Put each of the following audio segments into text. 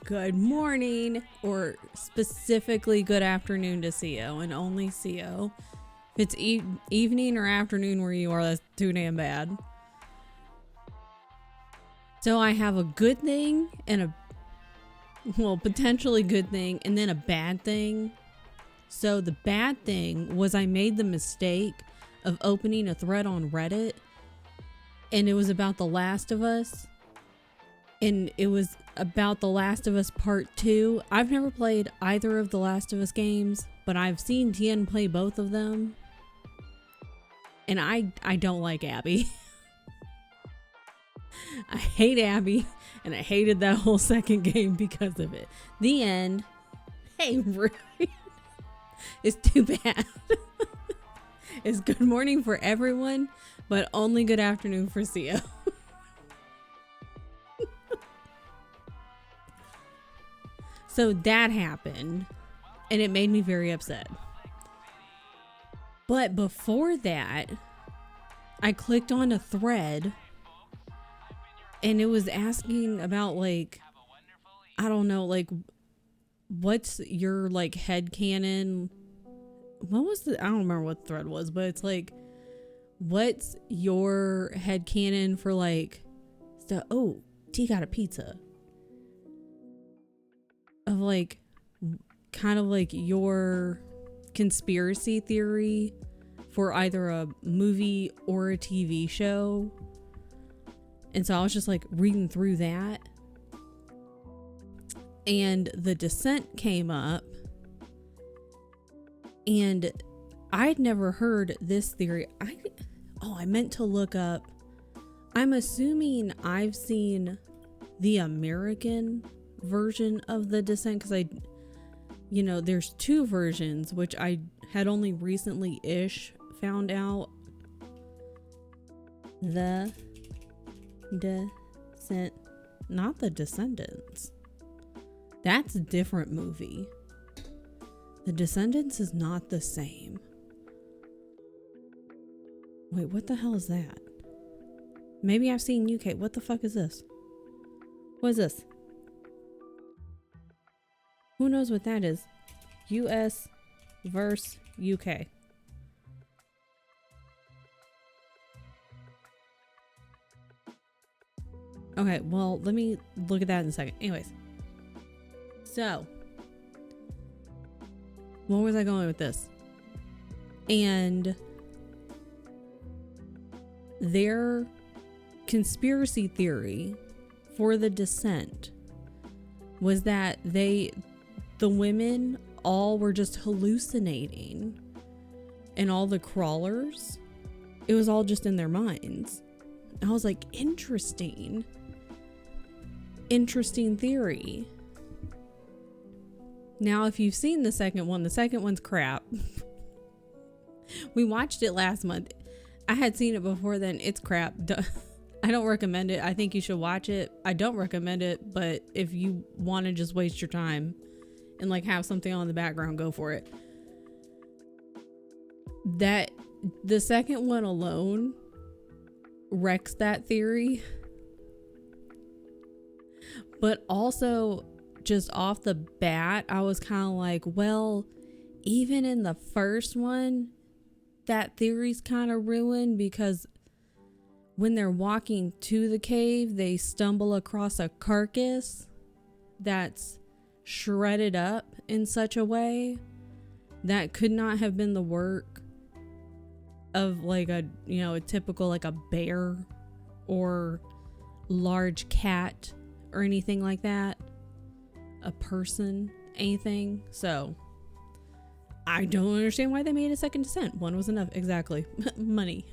good morning or specifically good afternoon to CO and only CO. If it's evening or afternoon where you are, that's too damn bad. So I have a good thing and potentially good thing and then a bad thing. So the bad thing was I made the mistake of opening a thread on Reddit, and it was about The Last of Us. And it was about The Last of Us Part 2. I've never played either of The Last of Us games, but I've seen Tien play both of them. And I don't like Abby. I hate Abby, and I hated that whole second game because of it. The end. Hey, Rude. It's too bad. It's good morning for everyone, but only good afternoon for CO. So that happened, and it made me very upset. But before that, I clicked on a thread, and it was asking about, like, I don't know, like, what's your, like, headcanon? What was I don't remember what the thread was, but it's like, what's your headcanon for, like, oh, T got a pizza. Of, like, kind of like your conspiracy theory for either a movie or a TV show. And so I was just like reading through that, and The Descent came up, and I'd never heard this theory. I meant to look up. I'm assuming I've seen the American version of The Descent, because there's two versions, which I had only recently-ish found out. The Descent, not The Descendants. That's a different movie. The Descendants is not the same. Wait, what the hell is that? Maybe I've seen UK. What the fuck is this? What is this? Who knows what that is? US versus UK. Okay, well, let me look at that in a second. Anyways. So, where was I going with this? And their conspiracy theory for The Descent was that the women all were just hallucinating, and all the crawlers, it was all just in their minds. I was like, interesting theory. Now, if you've seen the second one's crap. We watched it last month. I had seen it before then. It's crap. I don't recommend it. I think you should watch it. I don't recommend it, but if you want to just waste your time and like have something on in the background, go for it. That the second one alone wrecks that theory. But also, just off the bat, I was kind of like, well, even in the first one, that theory's kind of ruined, because when they're walking to the cave, they stumble across a carcass that's shredded up in such a way that could not have been the work of like a typical like a bear or large cat or anything like that, a person, anything. So I don't understand why they made a second Descent. One was enough. Exactly. Money.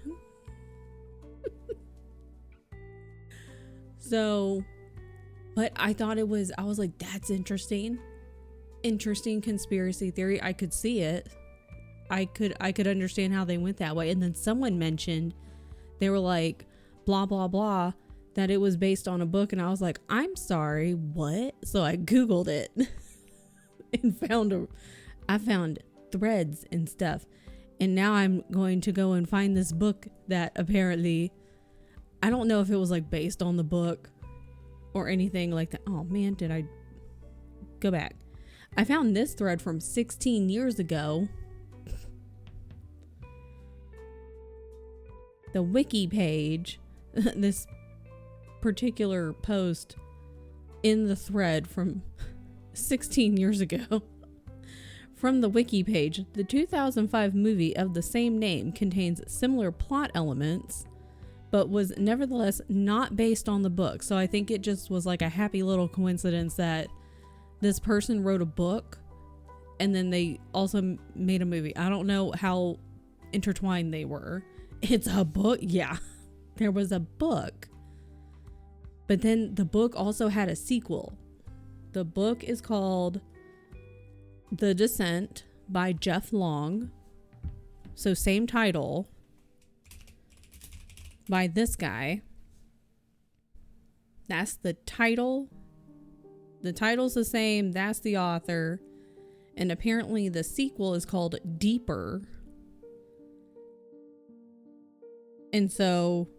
So, but I thought I was like, that's interesting conspiracy theory. I could see it. I could understand how they went that way. And then someone mentioned, they were like, blah, blah, blah, that it was based on a book. And I was like, I'm sorry, what? So I Googled it and I found threads and stuff. And now I'm going to go and find this book that apparently, I don't know if it was like based on the book or anything like that. Oh man, did I go back. I found this thread from 16 years ago. The wiki page, this particular post in the thread from 16 years ago. From the wiki page, the 2005 movie of the same name contains similar plot elements, but was nevertheless not based on the book. So I think it just was like a happy little coincidence that this person wrote a book and then they also made a movie. I don't know how intertwined they were. It's a book. Yeah, there was a book. But then the book also had a sequel. The book is called The Descent by Jeff Long. So same title by this guy. That's the title. The title's the same. That's the author. And apparently the sequel is called Deeper. And so,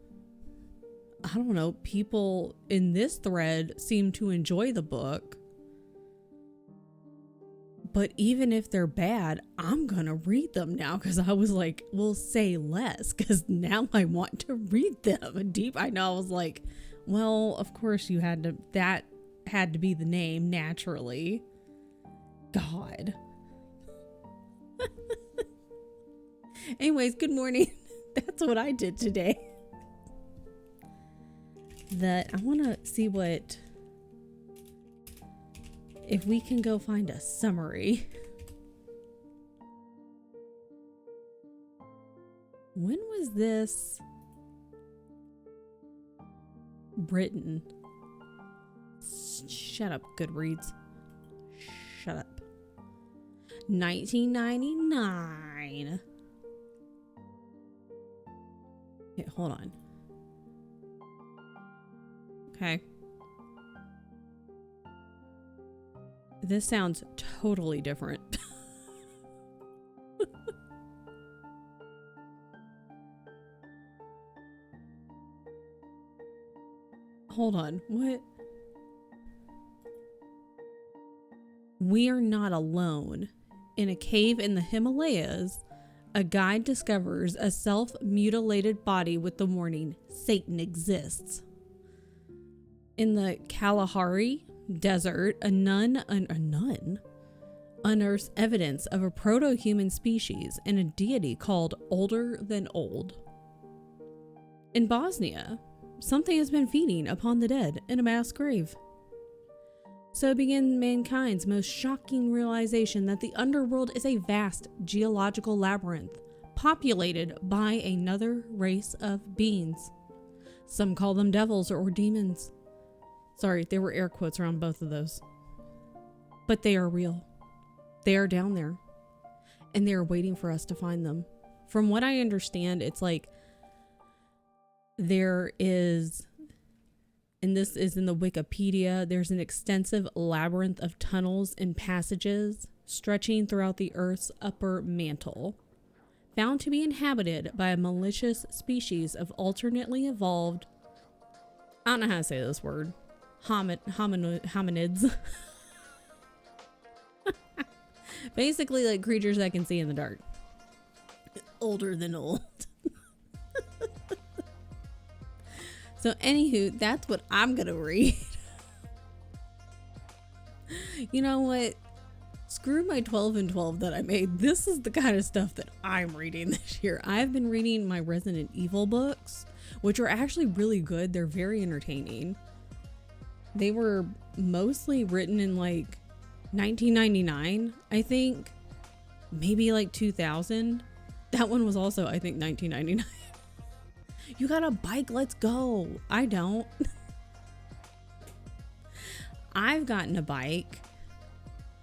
I don't know, people in this thread seem to enjoy the book. But even if they're bad, I'm going to read them now because I was like, well, say less because now I want to read them. I know I was like, well, of course that had to be the name naturally. God. Anyways, good morning. That's what I did today. I want to see if we can go find a summary. When was this written? Shut up, Goodreads. Shut up. 1999. Okay, hold on. Okay. This sounds totally different. Hold on. What? We are not alone. In a cave in the Himalayas, a guide discovers a self-mutilated body with the warning, Satan exists. In the Kalahari Desert, a nun unearths evidence of a proto-human species and a deity called Older Than Old. In Bosnia, something has been feeding upon the dead in a mass grave. So begins mankind's most shocking realization that the underworld is a vast geological labyrinth populated by another race of beings. Some call them devils or demons. Sorry, there were air quotes around both of those. But they are real. They are down there. And they are waiting for us to find them. From what I understand, it's like there is, and this is in the Wikipedia, there's an extensive labyrinth of tunnels and passages stretching throughout the Earth's upper mantle, found to be inhabited by a malicious species of alternately evolved, I don't know how to say this word, hominids. Basically like creatures that can see in the dark. Older than old. So anywho, that's what I'm gonna read. You know what? Screw my 12 and 12 that I made. This is the kind of stuff that I'm reading this year. I've been reading my Resident Evil books, which are actually really good. They're very entertaining. They were mostly written in like 1999, I think. Maybe like 2000. That one was also, I think, 1999. You got a bike, let's go. I don't. I've gotten a bike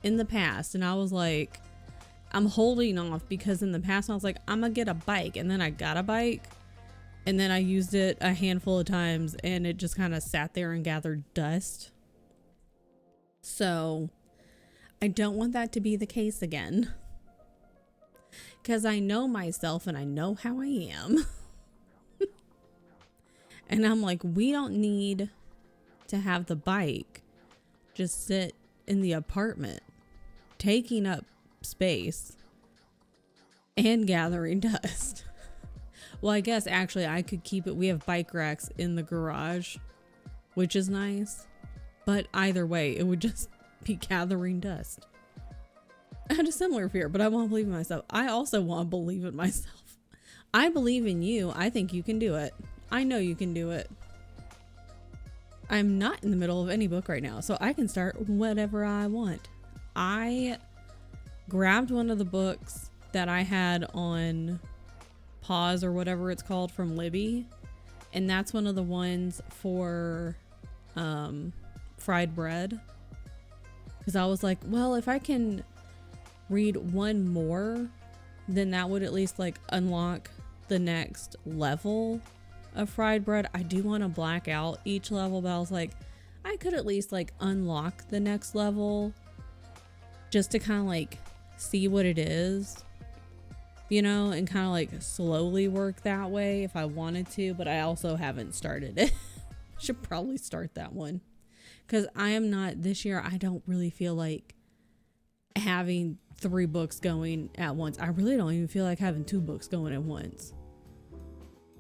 in the past and I was like, I'm holding off because in the past I was like, I'm gonna get a bike, and then I got a bike and then I used it a handful of times and it just kind of sat there and gathered dust. So I don't want that to be the case again, because I know myself and I know how I am. And I'm like, we don't need to have the bike just sit in the apartment, taking up space and gathering dust. Well, I guess actually I could keep it. We have bike racks in the garage, which is nice. But either way, it would just be gathering dust. I had a similar fear, but I won't believe in myself. I also want to believe in myself. I believe in you. I think you can do it. I know you can do it. I'm not in the middle of any book right now, so I can start whatever I want. I grabbed one of the books that I had on pause or whatever it's called from Libby, and that's one of the ones for fried bread, because I was like, well, if I can read one more, then that would at least like unlock the next level of fried bread. I do want to black out each level, but I was like, I could at least like unlock the next level just to kind of like see what it is, you know, and kind of like slowly work that way if I wanted to, but I also haven't started it. Should probably start that one, because I am not, this year I don't really feel like having 3 books going at once. I really don't even feel like having 2 books going at once.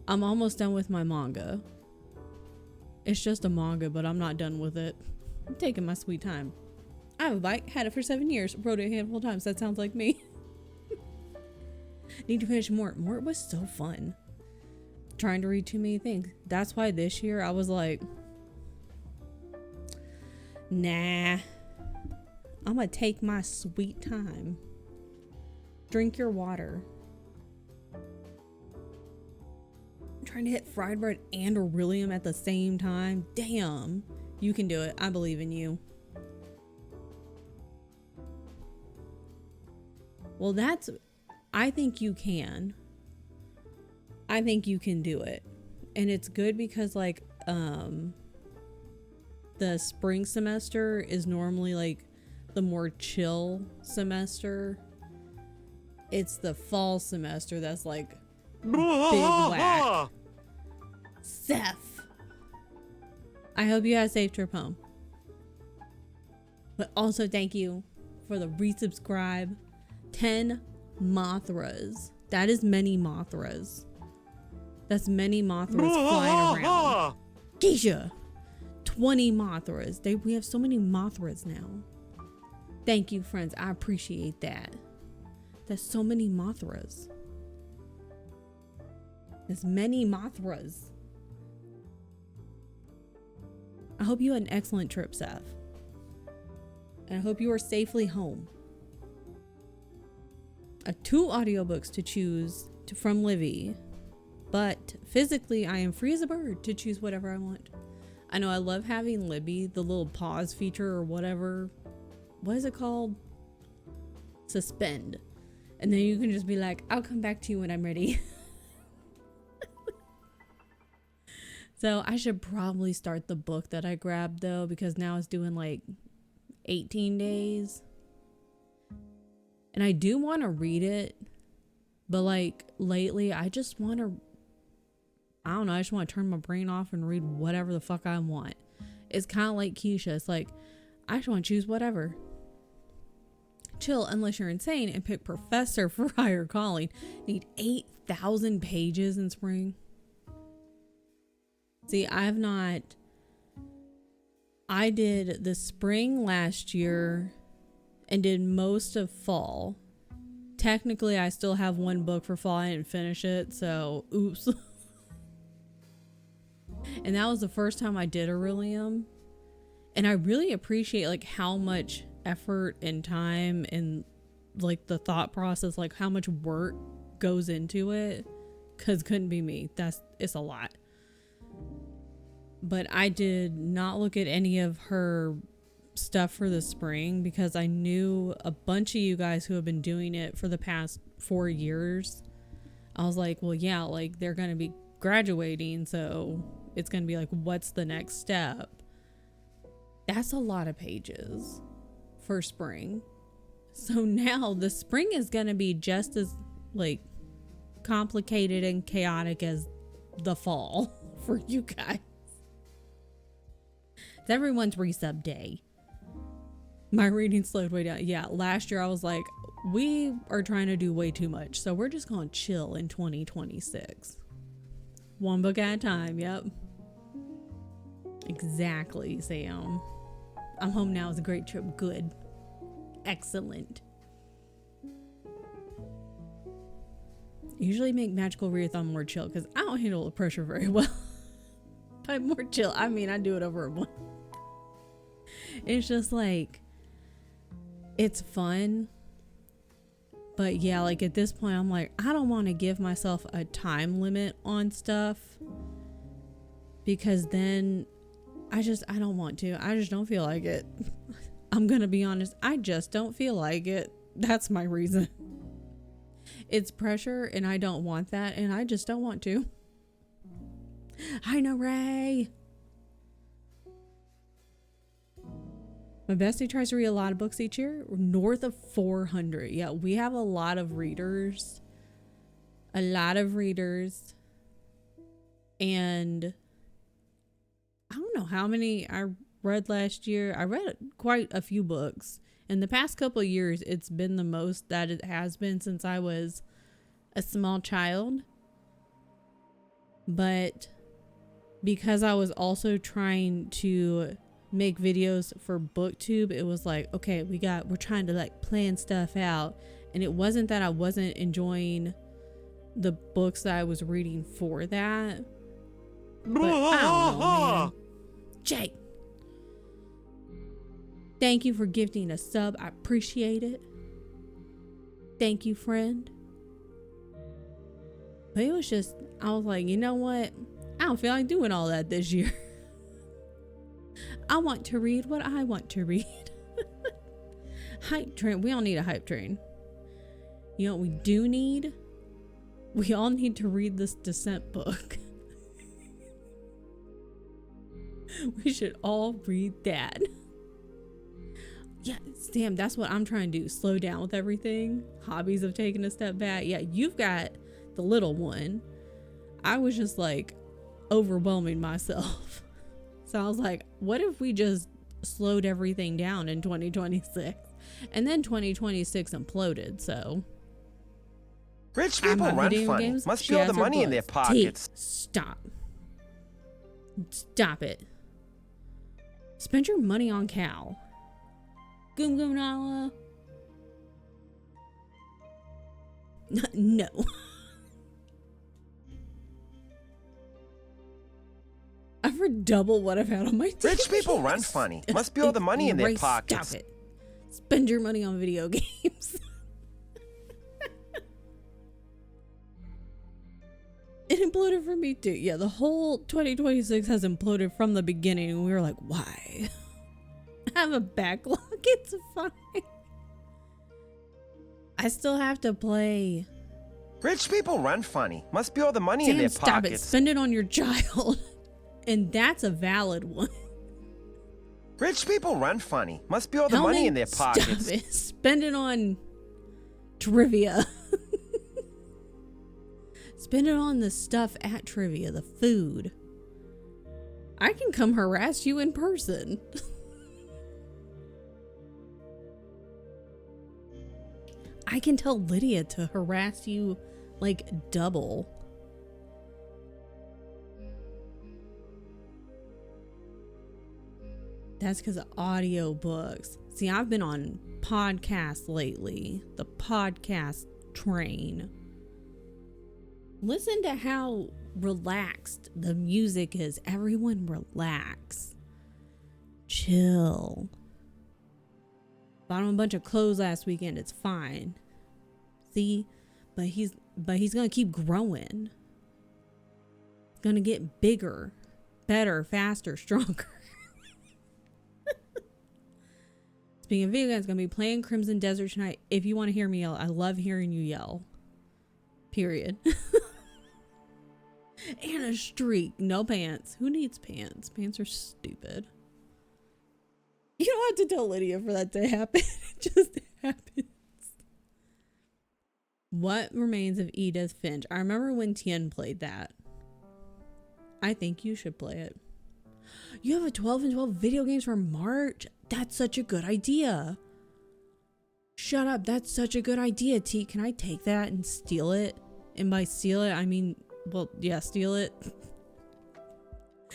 I'm almost done with my manga. It's just a manga, but I'm not done with it. I'm taking my sweet time. I have a bike, had it for 7 years, rode it a handful of times. That sounds like me. Need to finish Mort. Mort was so fun. Trying to read too many things. That's why this year I was like, nah, I'm gonna take my sweet time. Drink your water. I'm trying to hit fried bread and Aurelium at the same time. Damn, you can do it. I believe in you. Well, I think you can. I think you can do it. And it's good because like the spring semester is normally like the more chill semester. It's the fall semester that's like big whack. Seth, I hope you had a safe trip home. But also thank you for the resubscribe. 10 Mothras. That is many Mothras. That's many Mothras flying around. Keisha, 20 Mothras. We have so many Mothras now. Thank you, friends. I appreciate that. That's so many Mothras. There's many Mothras. I hope you had an excellent trip, Seth. And I hope you are safely home. 2 audiobooks to choose from Livy. But physically, I am free as a bird to choose whatever I want. I know I love having Libby, the little pause feature or whatever. What is it called? Suspend. And then you can just be like, I'll come back to you when I'm ready. So I should probably start the book that I grabbed though, because now it's doing like 18 days. And I do want to read it. But like lately, I just want to, I don't know, I just want to turn my brain off and read whatever the fuck I want. It's kind of like Keisha. It's like, I just want to choose whatever. Chill unless you're insane and pick Professor for higher calling. Need 8,000 pages in spring. See, I did the spring last year and did most of fall. Technically, I still have 1 book for fall. I didn't finish it, so oops. And that was the first time I did Aurelium. And I really appreciate like how much effort and time and like the thought process, like how much work goes into it. Cause couldn't be me. It's a lot. But I did not look at any of her stuff for the spring because I knew a bunch of you guys who have been doing it for the past 4 years. I was like, well, yeah, like they're going to be graduating. So it's going to be like, what's the next step? That's a lot of pages for spring. So now the spring is going to be just as like complicated and chaotic as the fall for you guys. It's everyone's resub day. My reading slowed way down. Yeah, last year I was like, we are trying to do way too much, so we're just going to chill in 2026. One book at a time. Yep. Exactly, Sam. I'm home now. It's a great trip. Good. Excellent. Usually make magical readathon more chill because I don't handle the pressure very well. By more chill, I mean I do it over a month. It's just like, it's fun. But yeah, like at this point, I'm like, I don't want to give myself a time limit on stuff. Because then I don't want to. I just don't feel like it. I'm going to be honest. I just don't feel like it. That's my reason. It's pressure and I don't want that. And I just don't want to. Hi, no Ray. My bestie tries to read a lot of books each year. North of 400. Yeah, we have a lot of readers. A lot of readers. And I don't know how many I read last year. I read quite a few books. In the past couple of years, it's been the most that it has been since I was a small child. But because I was also trying to make videos for booktube, it was like, okay, we're trying to like plan stuff out. And it wasn't that I wasn't enjoying the books that I was reading for that, but I don't know, man. Jake, thank you for gifting a sub. I appreciate it. Thank you, friend. But it was just, I was like, you know what, I don't feel like doing all that this year. I want to read what I want to read. Hype train. We all need a hype train. You know what we do need? We all need to read this Descent book. We should all read that. Yeah, damn, that's what I'm trying to do. Slow down with everything. Hobbies of taking a step back. Yeah, you've got the little one. I was just like overwhelming myself. So I was like, what if we just slowed everything down in 2026? And then 2026 imploded, so. Rich people run funny. Games, must be all the money in their pockets. Stop. Stop it. Spend your money on Cal. Goom Goom Nala. No. I've for double what I've had on my TV. Rich people run funny. Must be all the money in their pockets. Stop it. Spend your money on video games. It imploded for me too. Yeah, the whole 2026 has imploded from the beginning. And we were like, why? I have a backlog. It's fine. I still have to play. Rich people run funny. Must be all the money in their stop pockets. It. Spend it on your child. And that's a valid one. Rich people run funny. Must be all the money in their pockets. Stop it. Spend it on trivia. Spend it on the stuff at trivia, the food. I can come harass you in person. I can tell Lydia to harass you like double. That's because of audiobooks. See, I've been on podcasts lately. The podcast train. Listen to how relaxed the music is. Everyone relax. Chill. Bought him a bunch of clothes last weekend. It's fine. See? But he's gonna keep growing. He's gonna get bigger, better, faster, stronger. Speaking of video games, gonna be playing Crimson Desert tonight. If you want to hear me yell, I love hearing you yell. Period. And a streak. No pants. Who needs pants? Pants are stupid. You don't have to tell Lydia for that to happen. It just happens. What Remains of Edith Finch? I remember when Tien played that. I think you should play it. You have a 12 and 12 video games for March? That's such a good idea. Shut up. That's such a good idea, T. Can I take that and steal it? And by steal it, I mean, well, yeah, steal it.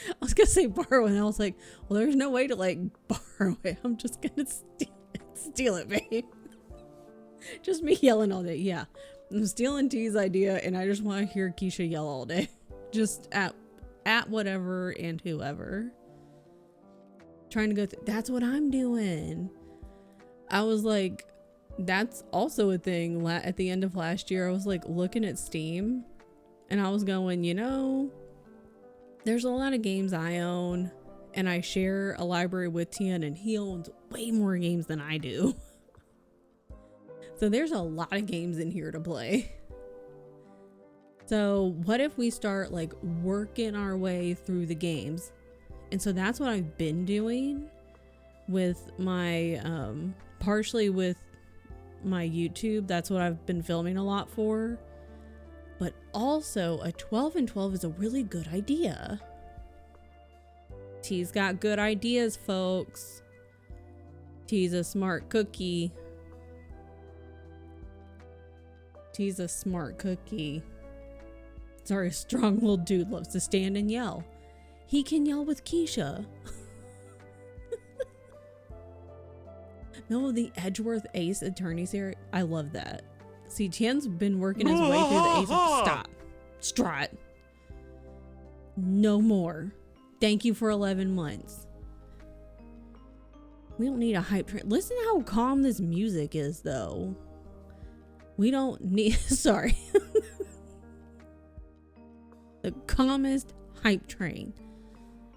I was gonna say borrow, and I was like, well, there's no way to like borrow it. I'm just gonna steal it, babe. Just me yelling all day. Yeah, I'm stealing T's idea, and I just want to hear Keisha yell all day, just at whatever and whoever. Trying to go through. That's what I'm doing. I was like, that's also a thing. At the end of last year, I was like looking at Steam, and I was going, you know, there's a lot of games I own, and I share a library with Tian, and he owns way more games than I do. So there's a lot of games in here to play. So what if we start like working our way through the games? And so that's what I've been doing with my, partially with my YouTube. That's what I've been filming a lot for. But also a 12 and 12 is a really good idea. T's got good ideas, folks. T's a smart cookie. T's a smart cookie. Sorry, a strong-willed dude loves to stand and yell. He can yell with Keisha. No, the Edgeworth Ace Attorney series. I love that. See, Tian's been working his way through the Ace. Stop. Strut. No more. Thank you for 11 months. We don't need a hype train. Listen how calm this music is, though. We don't need... Sorry. The calmest hype train.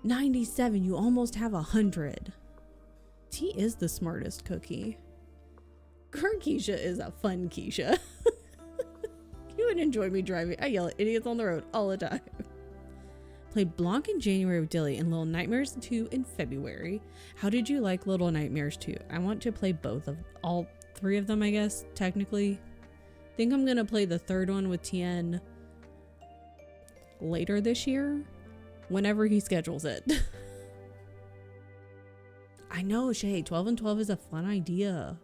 97. You almost have 100. T is the smartest cookie. Current Keisha is a fun Keisha. You would enjoy me driving. I yell at idiots on the road all the time. Played Blanc in January with Dilly and Little Nightmares 2 in February. How did you like Little Nightmares 2? I want to play both of all three of them, I guess, technically. I think I'm gonna play the third one with Tien later this year, whenever he schedules it. I know, Shay, 12 and 12 is a fun idea.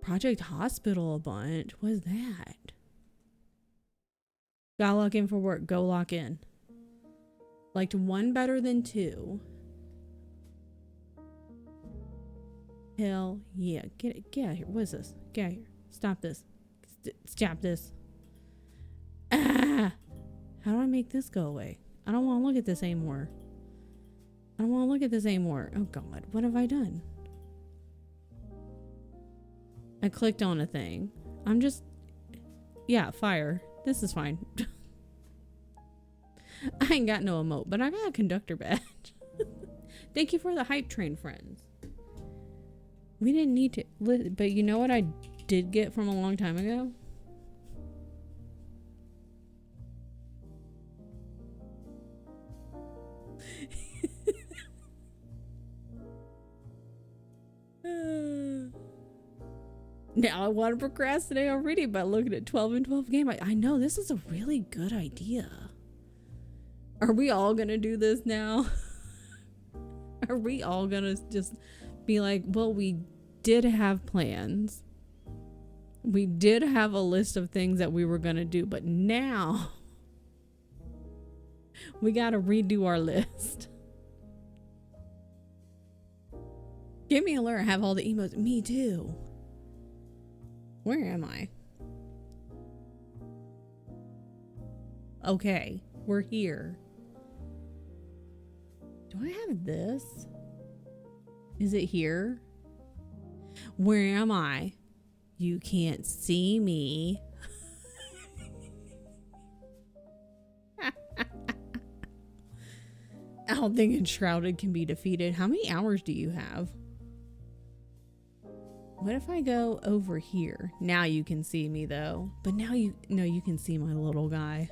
Project Hospital a bunch. What is that? Gotta lock in for work. Go lock in. Liked one better than two. Hell yeah. Get out of here. What is this? Get out of here. Stop this. Stop this. Ah! How do I make this go away? I don't want to look at this anymore. I don't want to look at this anymore. Oh God, what have I done? I clicked on a thing. I'm just... Yeah, fire. This is fine. I ain't got no emote, but I got a conductor badge. Thank you for the hype train, friends. We didn't need to... But you know what I did get from a long time ago? Now I want to procrastinate already by looking at 12 and 12 game. I know this is a really good idea. Are we all gonna do this now? Are we all gonna just be like, well, we did have plans. We did have a list of things that we were gonna do, but now we gotta redo our list. Give me a alert. I have all the emotes. Me too. Where am I? Okay, we're here. Do I have this? Is it here? Where am I? You can't see me. I don't think Enshrouded can be defeated. How many hours do you have? What if I go over here? Now you can see me though. But now you can see my little guy.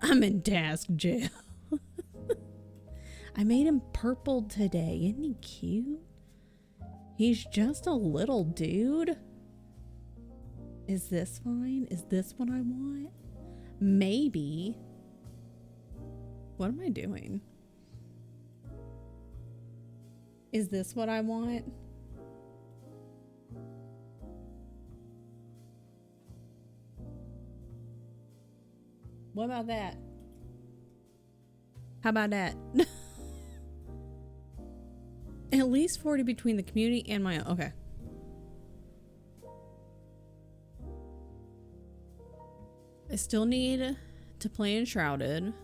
I'm in task jail. I made him purple today. Isn't he cute? He's just a little dude. Is this fine? Is this what I want? Maybe. What am I doing? Is this what I want? What about that? How about that? At least 40 between the community and my own. Okay. I still need to play Enshrouded.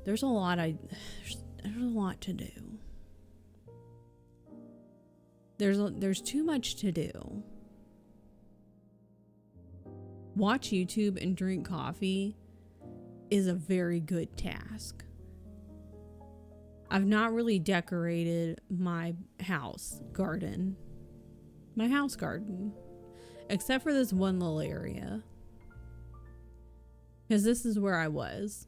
There's a lot there's a lot to do. There's too much to do. Watch YouTube and drink coffee is a very good task. I've not really decorated my house garden. My house garden. Except for this one little area. Because this is where I was.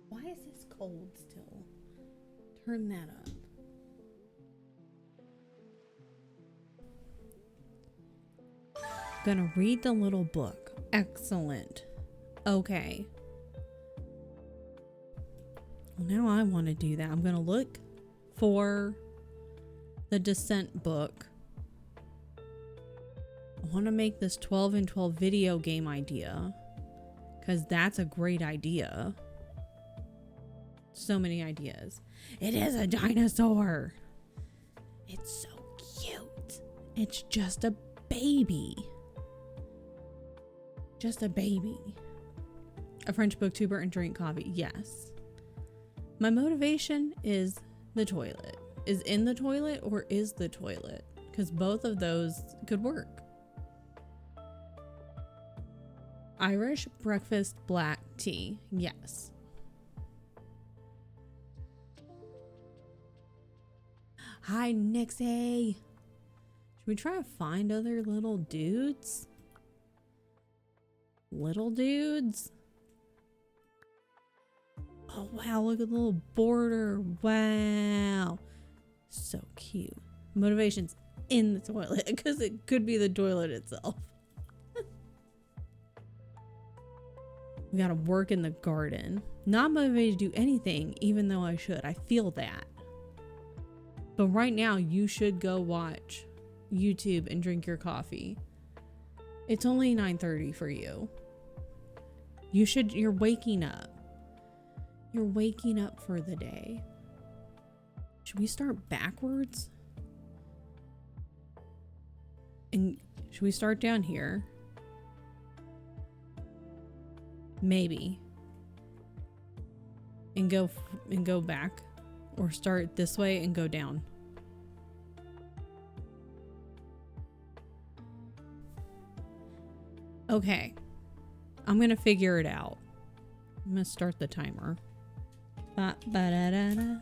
Why is this cold still? Turn that up. Gonna read the little book. Excellent. Okay. Well, now I want to do that. I'm gonna look for the Descent book. I want to make this 12 and 12 video game idea, because that's a great idea. So many ideas. It is a dinosaur. It's so cute. It's just a baby. Just a baby. A French booktuber and drink coffee. Yes. My motivation is the toilet. Is in the toilet or is the toilet? Because both of those could work. Irish breakfast black tea. Yes. Hi, Nixie. Should we try to find other little dudes? Little dudes? Oh, wow. Look at the little border. Wow. So cute. Motivation's in the toilet because it could be the toilet itself. We gotta work in the garden. Not motivated to do anything, even though I should. I feel that. But right now, you should go watch YouTube and drink your coffee. It's only 9:30 for you. You're waking up. You're waking up for the day. Should we start backwards? And should we start down here? Maybe. And go back, or start this way and go down. Okay. I'm going to figure it out. I'm going to start the timer. Ba-da-da-da.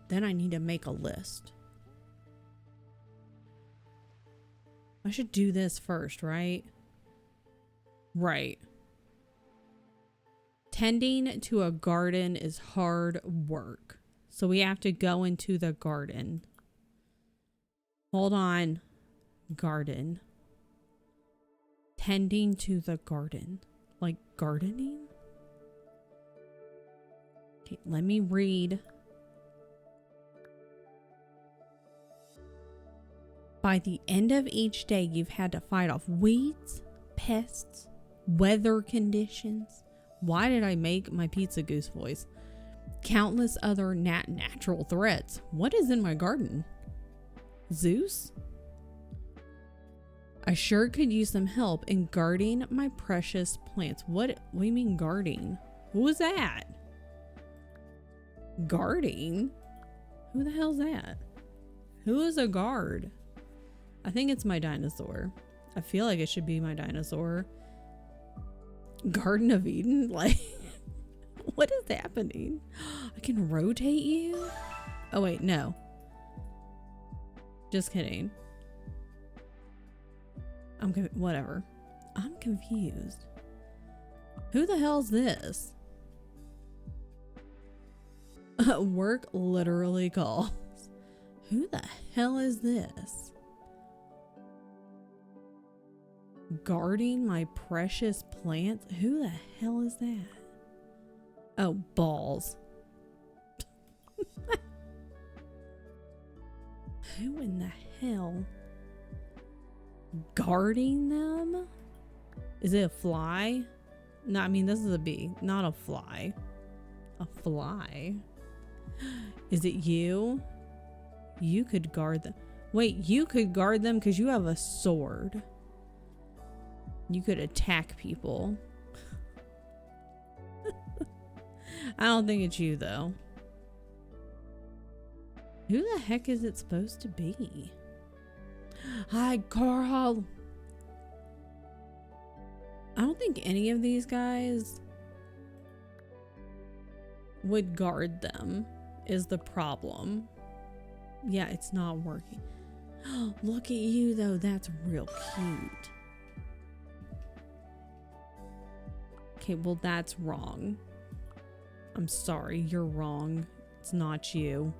Then I need to make a list. I should do this first, right? Right. Tending to a garden is hard work. So we have to go into the garden. Hold on. Garden. Tending to the garden. Like gardening? Okay, let me read. By the end of each day, you've had to fight off weeds, pests, weather conditions. Why did I make my pizza goose voice? Countless other natural threats. What is in my garden? Zeus? I sure could use some help in guarding my precious plants. What do you mean guarding? What was that? Guarding? Who the hell's that? Who is a guard? I think it's my dinosaur. I feel like it should be my dinosaur. Garden of Eden? Like, what is happening? I can rotate you? Oh, wait, no. Just kidding. Whatever. I'm confused. Who the hell's this? Work literally calls. Who the hell is this? Guarding my precious plants? Who the hell is that? Oh, balls. Who in the hell? Guarding them? Is it a fly? No, I mean, this is a bee, not a fly. A fly? Is it you? You could guard them. Wait, you could guard them because you have a sword. You could attack people. I don't think it's you, though. Who the heck is it supposed to be? Hi, Carl. I don't think any of these guys would guard them, is the problem. Yeah, it's not working. Look at you, though. That's real cute. Okay, well, that's wrong. I'm sorry, you're wrong. It's not you.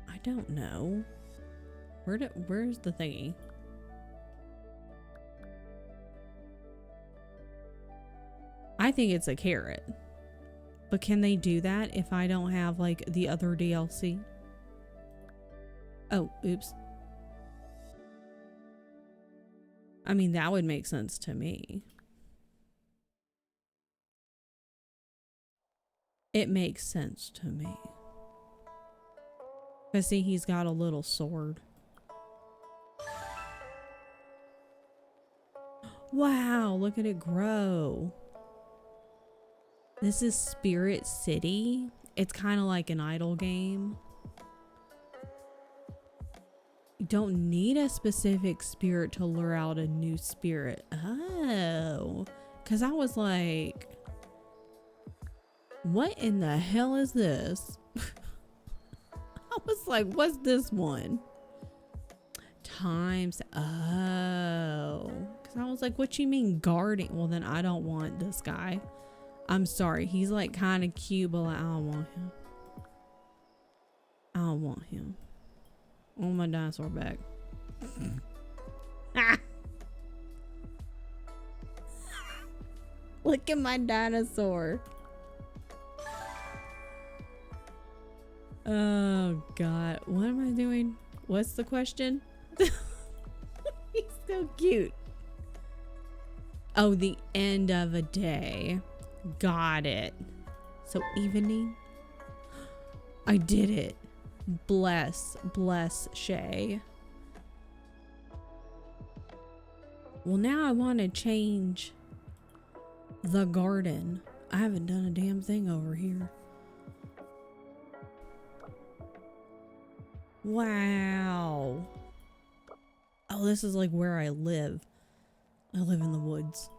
I don't know. Where's the thingy? I think it's a carrot. But can they do that if I don't have like the other DLC? Oh, oops. I mean, that would make sense to me. It makes sense to me. Because see, he's got a little sword. Wow, look at it grow. This is Spirit City. It's kind of like an idle game. You don't need a specific spirit to lure out a new spirit. Oh, because I was like, what in the hell is this? I was like, what's this one? Times. Oh, because I was like, what you mean guarding? Well, then I don't want this guy. I'm sorry. He's like kind of cute, but like, I don't want him. I don't want him. Oh, my dinosaur back. Ah! Look at my dinosaur. Oh, God. What am I doing? What's the question? He's so cute. Oh, the end of a day. Got it. So evening. I did it. Bless Shay. Well, now I want to change the garden. I haven't done a damn thing over here. Wow. Oh, this is like where I live. I live in the woods.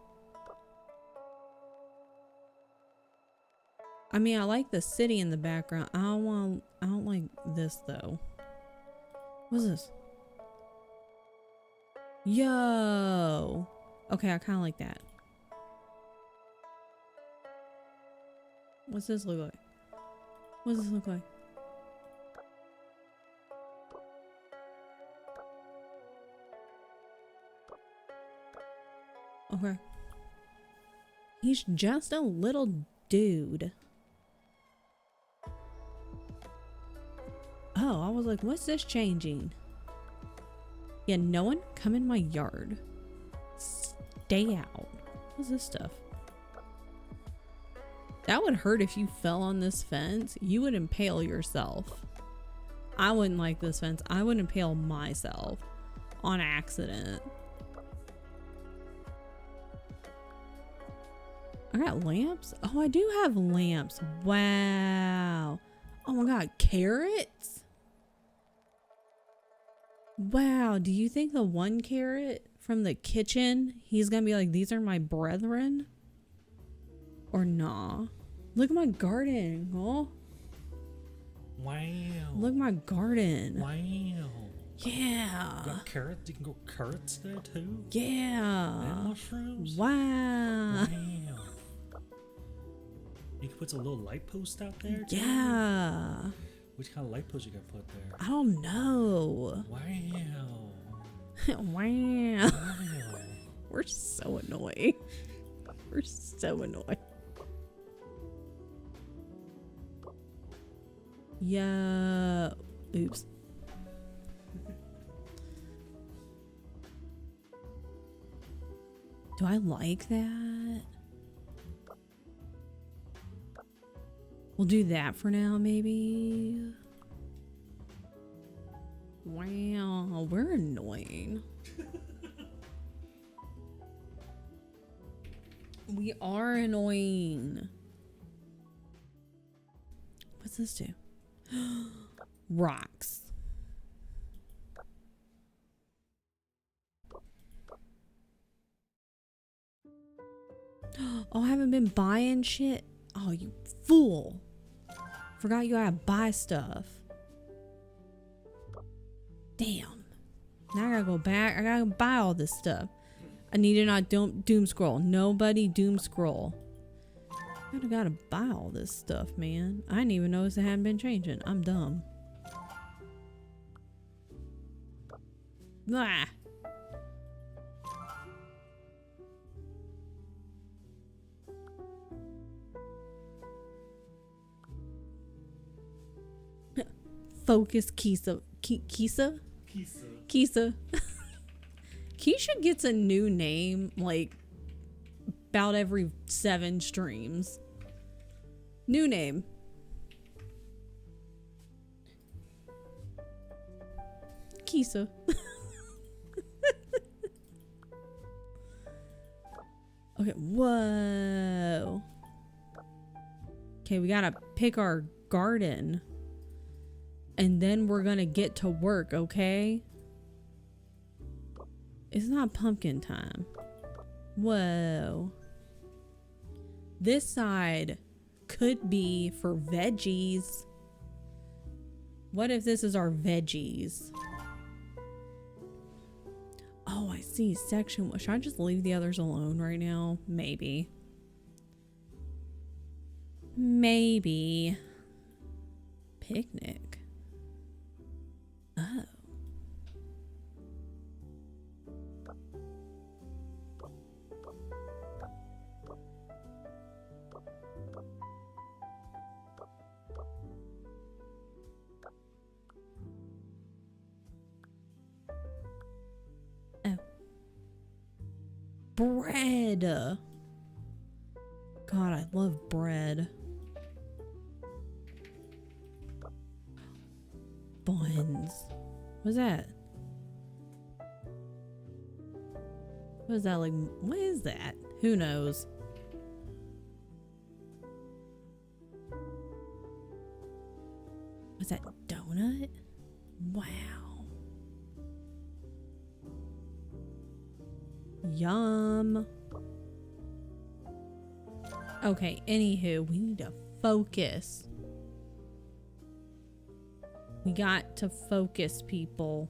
I mean, I like the city in the background. I don't like this though. What's this? Yo. Okay, I kind of like that. What's this look like? What does this look like? Okay. He's just a little dude. Oh, I was like, what's this changing? Yeah, no one come in my yard. Stay out. What's this stuff? That would hurt if you fell on this fence. You would impale yourself. I wouldn't like this fence. I would impale myself on accident. I got lamps? Oh, I do have lamps. Wow. Oh my God, carrots? Wow, do you think the one carrot from the kitchen, he's gonna be like, these are my brethren? Or nah? Look at my garden. Oh. Wow. Look at my garden. Wow. Yeah. You got carrots? You can grow carrots there too? Yeah. And mushrooms? Wow. Wow. You can put some little light posts out there too? Yeah. Which kind of light post you got put there? I don't know. Wow. Wow. We're so annoying. We're so annoying. Yeah. Oops. Do I like that? We'll do that for now, maybe. Wow, we're annoying. We are annoying. What's this do? Rocks. Oh, I haven't been buying shit. Oh, you fool. Forgot you gotta buy stuff. Damn. Now I gotta go back. I gotta buy all this stuff. I need to not doom scroll. Nobody doom scroll. I gotta buy all this stuff, man. I didn't even notice it hadn't been changing. I'm dumb. Blah. Focus Kisa. Kisa? Kisa. Keisha gets a new name like about every 7 streams. New name. Kisa. Okay, whoa. Okay, we gotta pick our garden. And then we're gonna get to work, okay? It's not pumpkin time. Whoa. This side could be for veggies. What if this is our veggies? Oh, I see. Section. Should I just leave the others alone right now? Maybe. Maybe. Picnic. Oh. Oh. Bread. God, I love bread. Buns. What's that? What is that like? What is that? Who knows? What's that? Donut? Wow. Yum. Okay, anywho, we need to focus. We got to focus, people.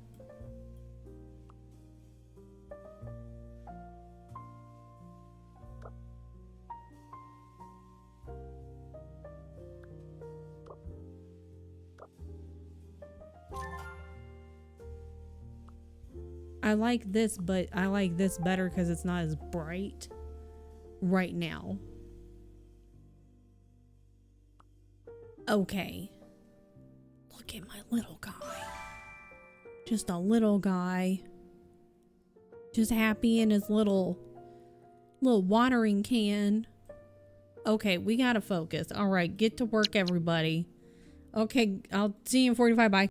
I like this, but I like this better because it's not as bright right now. Okay. Look at my little guy. Just a little guy. Just happy in his little watering can. Okay, we gotta focus. All right, get to work, everybody. Okay, I'll see you in 45. Bye.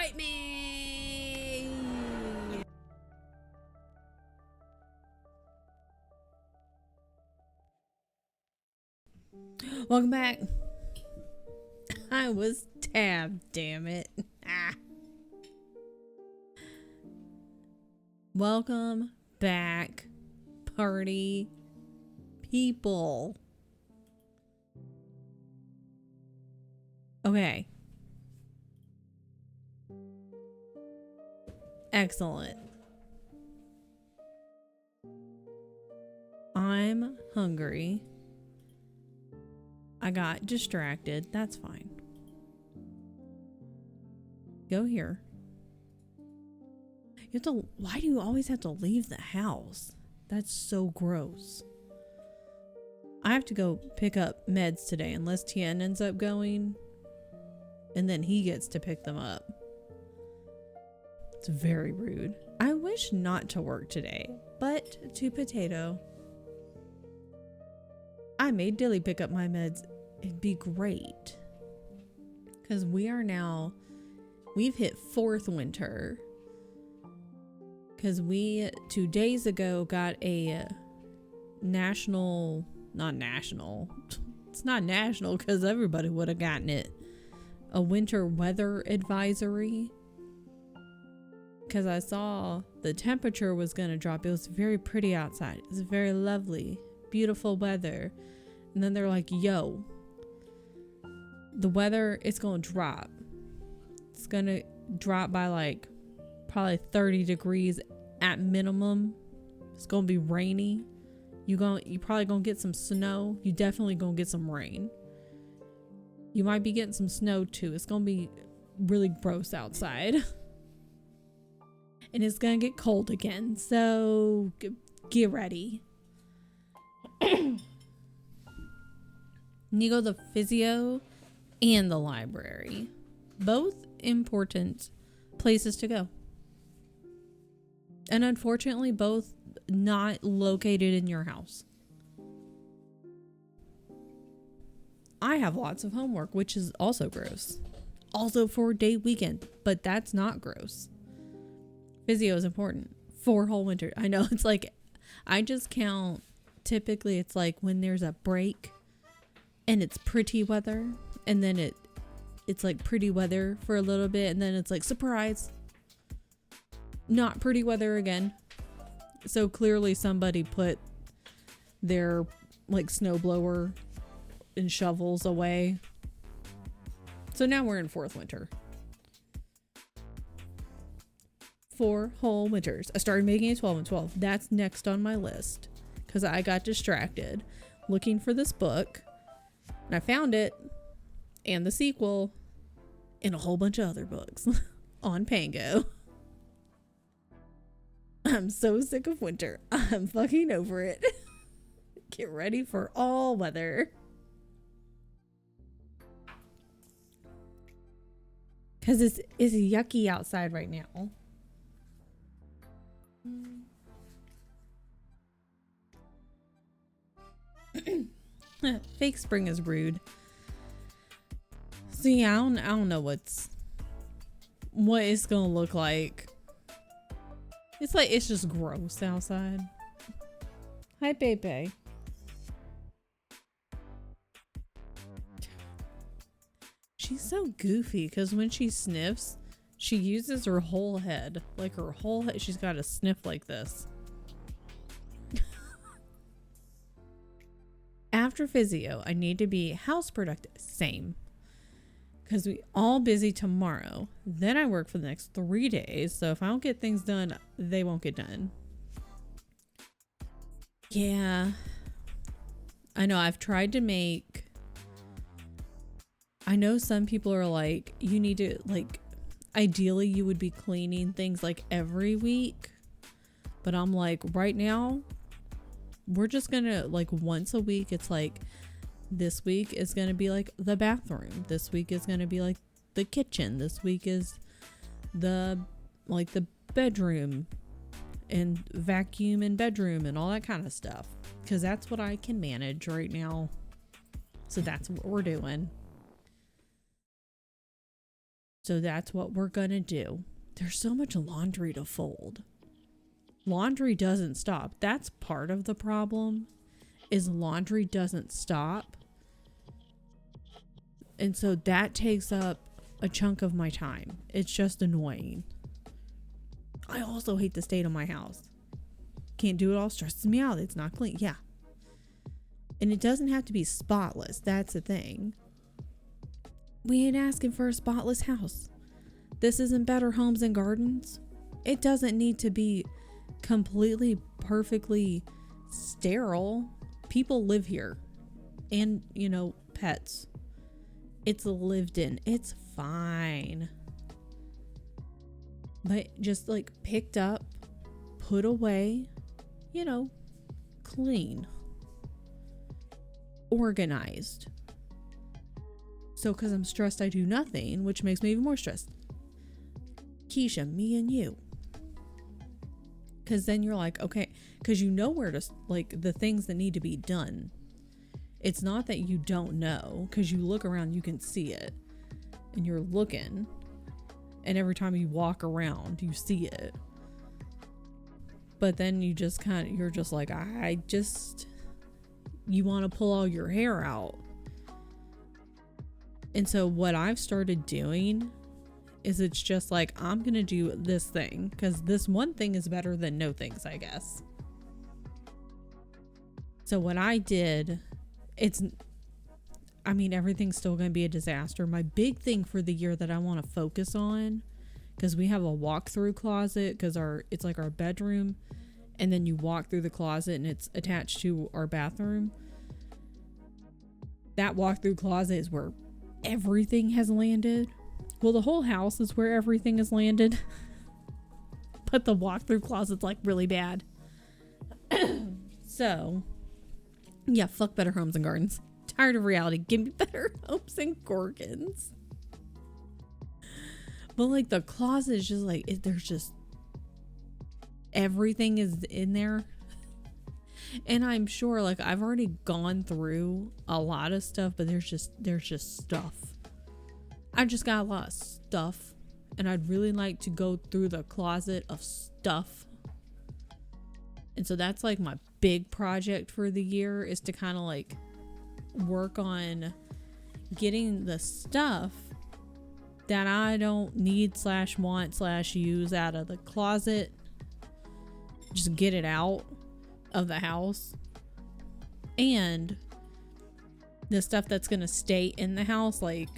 Fight me! Welcome back. I was tabbed, damn it. Ah. Welcome back, party people. Okay. Excellent. I'm hungry. I got distracted. That's fine. Go here. You have to, why do you always have to leave the house? That's so gross. I have to go pick up meds today unless Tien ends up going. And then he gets to pick them up. It's very rude. I wish not to work today, but to potato. I made Dilly pick up my meds. It'd be great. Because we've hit 4th winter. Because we 2 days ago got a it's not national because everybody would have gotten it. A winter weather advisory. Because I saw the temperature was going to drop. It was very pretty outside. It was very lovely, beautiful weather. And then they're like, yo, the weather is going to drop. It's going to drop by like probably 30 degrees at minimum. It's going to be rainy. You probably going to get some snow. You definitely going to get some rain. You might be getting some snow too. It's going to be really gross outside. And it's going to get cold again. So get ready. You go to the physio and the library. Both important places to go. And unfortunately, both not located in your house. I have lots of homework, which is also gross. Also 4-day weekend, but that's not gross. Physio is important. 4 whole winter. I know, it's like, I just count, typically it's like when there's a break and it's pretty weather, and then it's like pretty weather for a little bit, and then it's like, surprise, not pretty weather again. So clearly somebody put their like snowblower and shovels away. So now we're in 4th winter. 4 whole winters. I started making a 12 and 12. That's next on my list because I got distracted looking for this book, and I found it and the sequel and a whole bunch of other books on Pango. I'm so sick of winter. I'm fucking over it. Get ready for all weather. Because it's yucky outside right now. Fake spring is rude. So yeah, I don't know what it's gonna look like. It's like, it's just gross outside. Hi, Pepe. She's so goofy because when she sniffs, she uses her whole head. Like her whole head. She's got a sniff like this. After physio, I need to be house productive. Same. Because we all busy tomorrow. Then I work for the next 3 days. So if I don't get things done, they won't get done. Yeah. I know I've tried to make... I know some people are like, you need to, like, ideally you would be cleaning things like every week. But I'm like, right now, we're just gonna, like, once a week, it's like, this week is going to be like the bathroom. This week is going to be like the kitchen. This week is the bedroom and vacuum and bedroom and all that kind of stuff. Because that's what I can manage right now. So that's what we're doing. So that's what we're going to do. There's so much laundry to fold. Laundry doesn't stop. That's part of the problem, is laundry doesn't stop. And so that takes up a chunk of my time. It's just annoying. I also hate the state of my house. Can't do it all, stresses me out. It's not clean. Yeah. And it doesn't have to be spotless. That's the thing. We ain't asking for a spotless house. This isn't Better Homes and Gardens. It doesn't need to be completely, perfectly sterile. People live here. And, pets. It's lived in. It's fine. But just like picked up, put away, clean, organized. So because I'm stressed, I do nothing, which makes me even more stressed. Keisha, me and you. Because then you're like, okay, because you know where to, like, the things that need to be done. It's not that you don't know, because you look around, you can see it. And you're looking. And every time you walk around, you see it. But then you're just like, you want to pull all your hair out. And so what I've started doing is it's just like, I'm going to do this thing because this one thing is better than no things, I guess. So what I did, everything's still going to be a disaster. My big thing for the year that I want to focus on, because we have a walk-through closet, because it's like our bedroom, and then you walk through the closet and it's attached to our bathroom. That walk-through closet is where everything has landed. Well, the whole house is where everything has landed. But the walk-through closet's like really bad. So, yeah, fuck Better Homes and Gardens. Tired of reality. Give me Better Homes and Gardens. But like the closet is just like, there's just everything is in there. And I'm sure, like, I've already gone through a lot of stuff, but there's just stuff. I just got a lot of stuff, and I'd really like to go through the closet of stuff. And so that's like my big project for the year, is to kind of like work on getting the stuff that I don't need / want / use out of the closet. Just get it out of the house. And the stuff that's gonna stay in the house, like,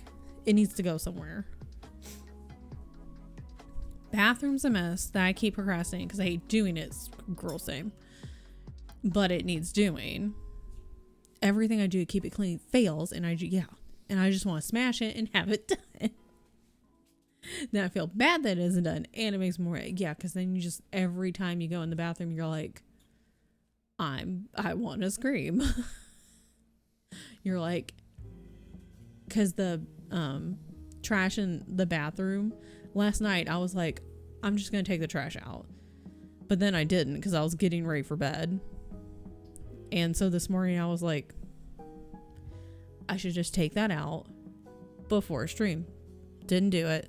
it needs to go somewhere. Bathroom's a mess that I keep procrastinating because I hate doing it. Girl, same. But it needs doing. Everything I do to keep it clean fails, and I just want to smash it and have it done. Then I feel bad that it isn't done, and it makes more, because then you just, every time you go in the bathroom, you're like, I want to scream. You're like, because the trash in the bathroom, last night I was like, I'm just gonna take the trash out, but then I didn't because I was getting ready for bed. And so this morning I was like, I should just take that out before stream. Didn't do it.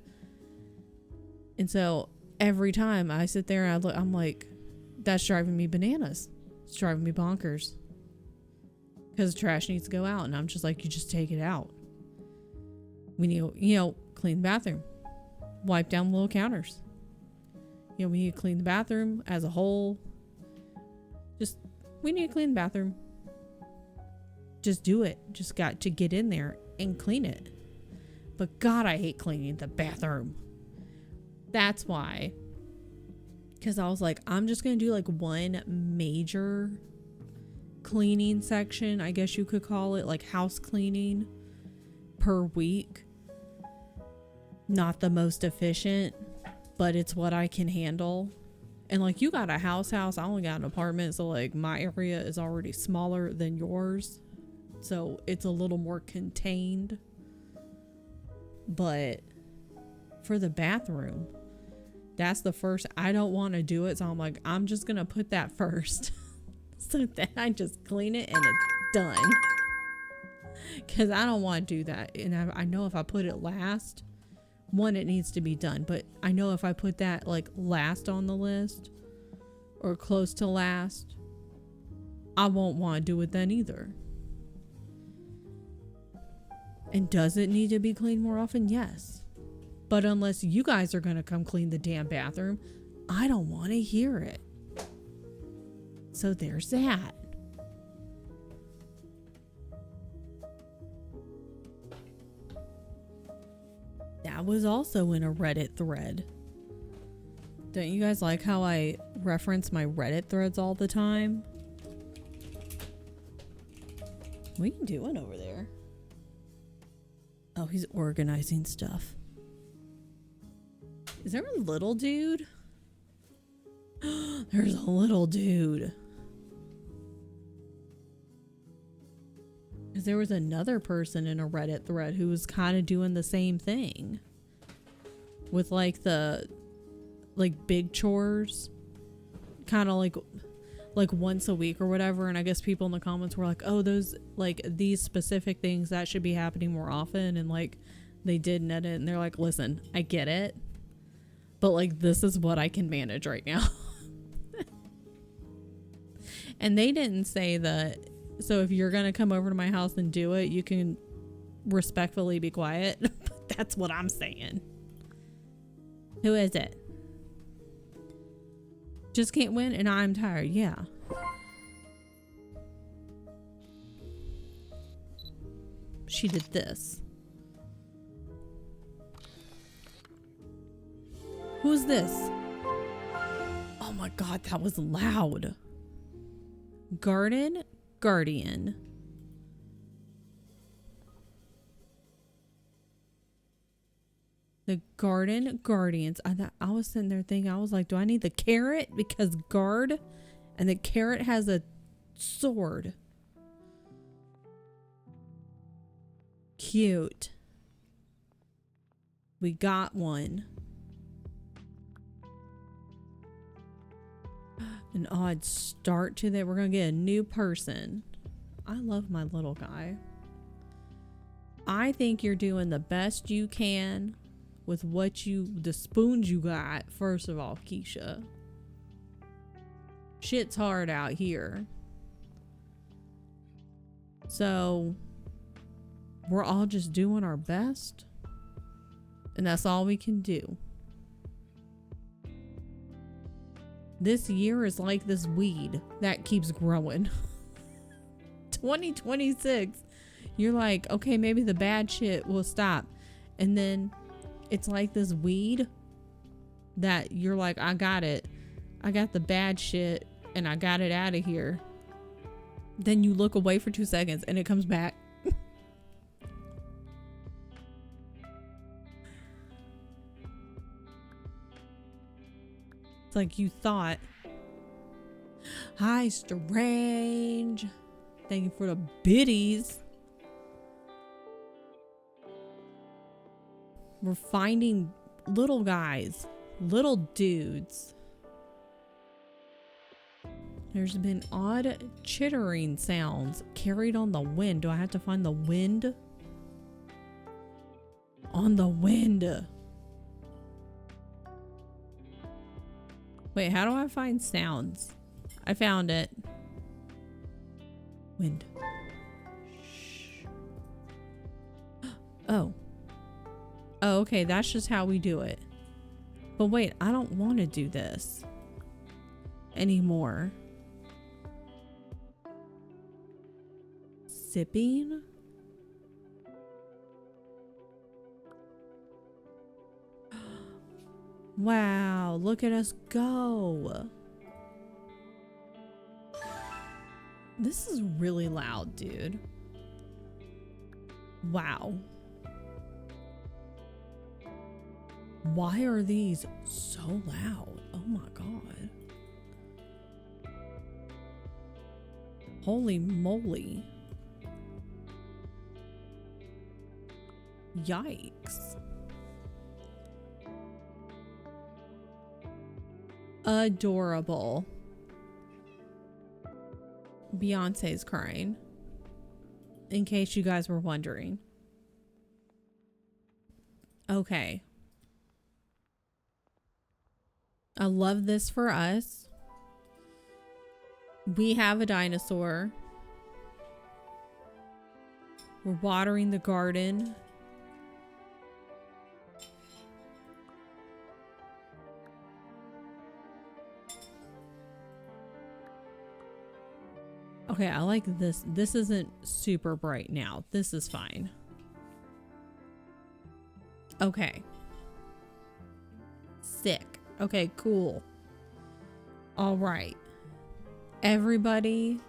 And so every time I sit there and I'm like, that's driving me bananas. It's driving me bonkers. Because the trash needs to go out. And I'm just like, you just take it out. We need, clean the bathroom. Wipe down the little counters. We need to clean the bathroom as a whole. We need to clean the bathroom. Just do it. Just got to get in there and clean it. But God, I hate cleaning the bathroom. That's why. Because I was like, I'm just going to do like one major cleaning section, I guess you could call it, like house cleaning per week. Not the most efficient, but it's what I can handle. And like, you got a house, I only got an apartment, so like my area is already smaller than yours, so it's a little more contained. But for the bathroom, that's the first. I don't want to do it, so I'm like, I'm just gonna put that first. So then I just clean it and it's done. Because I don't want to do that. And I know if I put it last, one, it needs to be done, but I know if I put that like last on the list or close to last, I won't want to do it then either. And does it need to be cleaned more often? Yes. But unless you guys are going to come clean the damn bathroom, I don't want to hear it. So there's that. That was also in a Reddit thread. Don't you guys like how I reference my Reddit threads all the time? What are you doing over there? Oh, he's organizing stuff. Is there a little dude? There's a little dude. Because there was another person in a Reddit thread who was kind of doing the same thing. With like the big chores. Kind of like once a week or whatever. And I guess people in the comments were like, oh, those like these specific things that should be happening more often. And like they didn't edit. And they're like, listen, I get it. But like this is what I can manage right now. And they didn't say that. So if you're going to come over to my house and do it, you can respectfully be quiet. But that's what I'm saying. Who is it? Just can't win and I'm tired. Yeah. She did this. Who's this? Oh my God, that was loud. Garden Guardian. The Garden Guardians. I was sitting there thinking, I was like, do I need the carrot? Because guard, and the carrot has a sword. Cute. We got one. An odd start to that. We're gonna get a new person. I love my little guy. I think you're doing the best you can with the spoons you got. First of all, Keisha, shit's hard out here, so we're all just doing our best, and that's all we can do. This year is like this weed that keeps growing. 2026, you're like, okay, maybe the bad shit will stop. And then it's like this weed that you're like, I got it. I got the bad shit and I got it out of here. Then you look away for 2 seconds and it comes back. It's like you thought. Hi, Strange. Thank you for the biddies. We're finding little guys, little dudes. There's been odd chittering sounds carried on the wind. Do I have to find the wind? On the wind. Wait, how do I find sounds? I found it. Wind. Shh. Oh. Oh, okay. That's just how we do it. But wait, I don't want to do this anymore. Sipping? Wow, look at us go. This is really loud, dude. Wow. Why are these so loud? Oh my God. Holy moly. Yikes. Adorable. Beyonce's crying. In case you guys were wondering. Okay. I love this for us. We have a dinosaur. We're watering the garden. Okay, I like this. This isn't super bright now. This is fine. Okay. Sick. Okay, cool. All right. Everybody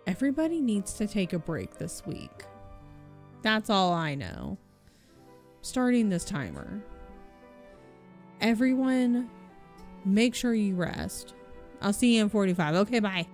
needs to take a break this week. That's all I know. Starting this timer. Everyone, make sure you rest. I'll see you in 45. Okay, bye.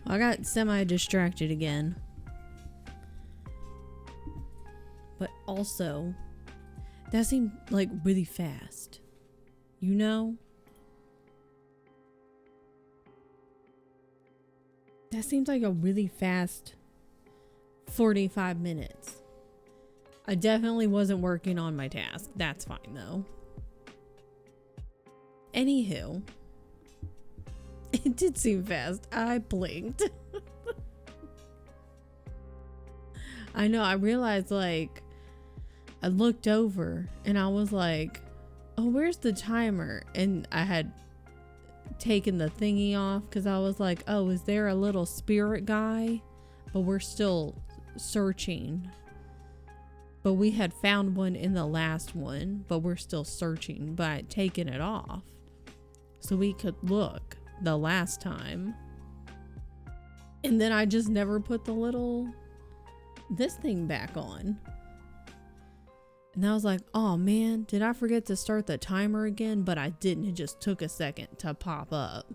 I got semi-distracted again. But also, that seemed like really fast. You know? That seems like a really fast 45 minutes. I definitely wasn't working on my task. That's fine though. Anywho, it did seem fast. I blinked. I know, I realized, like, I looked over and I was like, oh, where's the timer? And I had taken the thingy off because I was like, oh, is there a little spirit guy? But we're still searching. But we had found one in the last one, but we're still searching, but I'd taken it off so we could look the last time. And then I just never put the little this thing back on. And I was like, oh man, did I forget to start the timer again? But I didn't. It just took a second to pop up.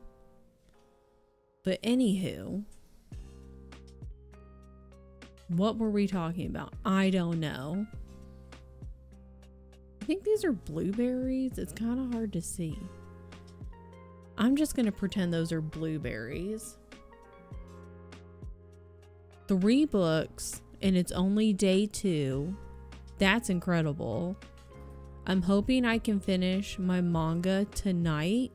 But anywho, what were we talking about? I don't know. I think these are blueberries. It's kind of hard to see. I'm just going to pretend those are blueberries. 3 books, and it's only day 2. That's incredible. I'm hoping I can finish my manga tonight.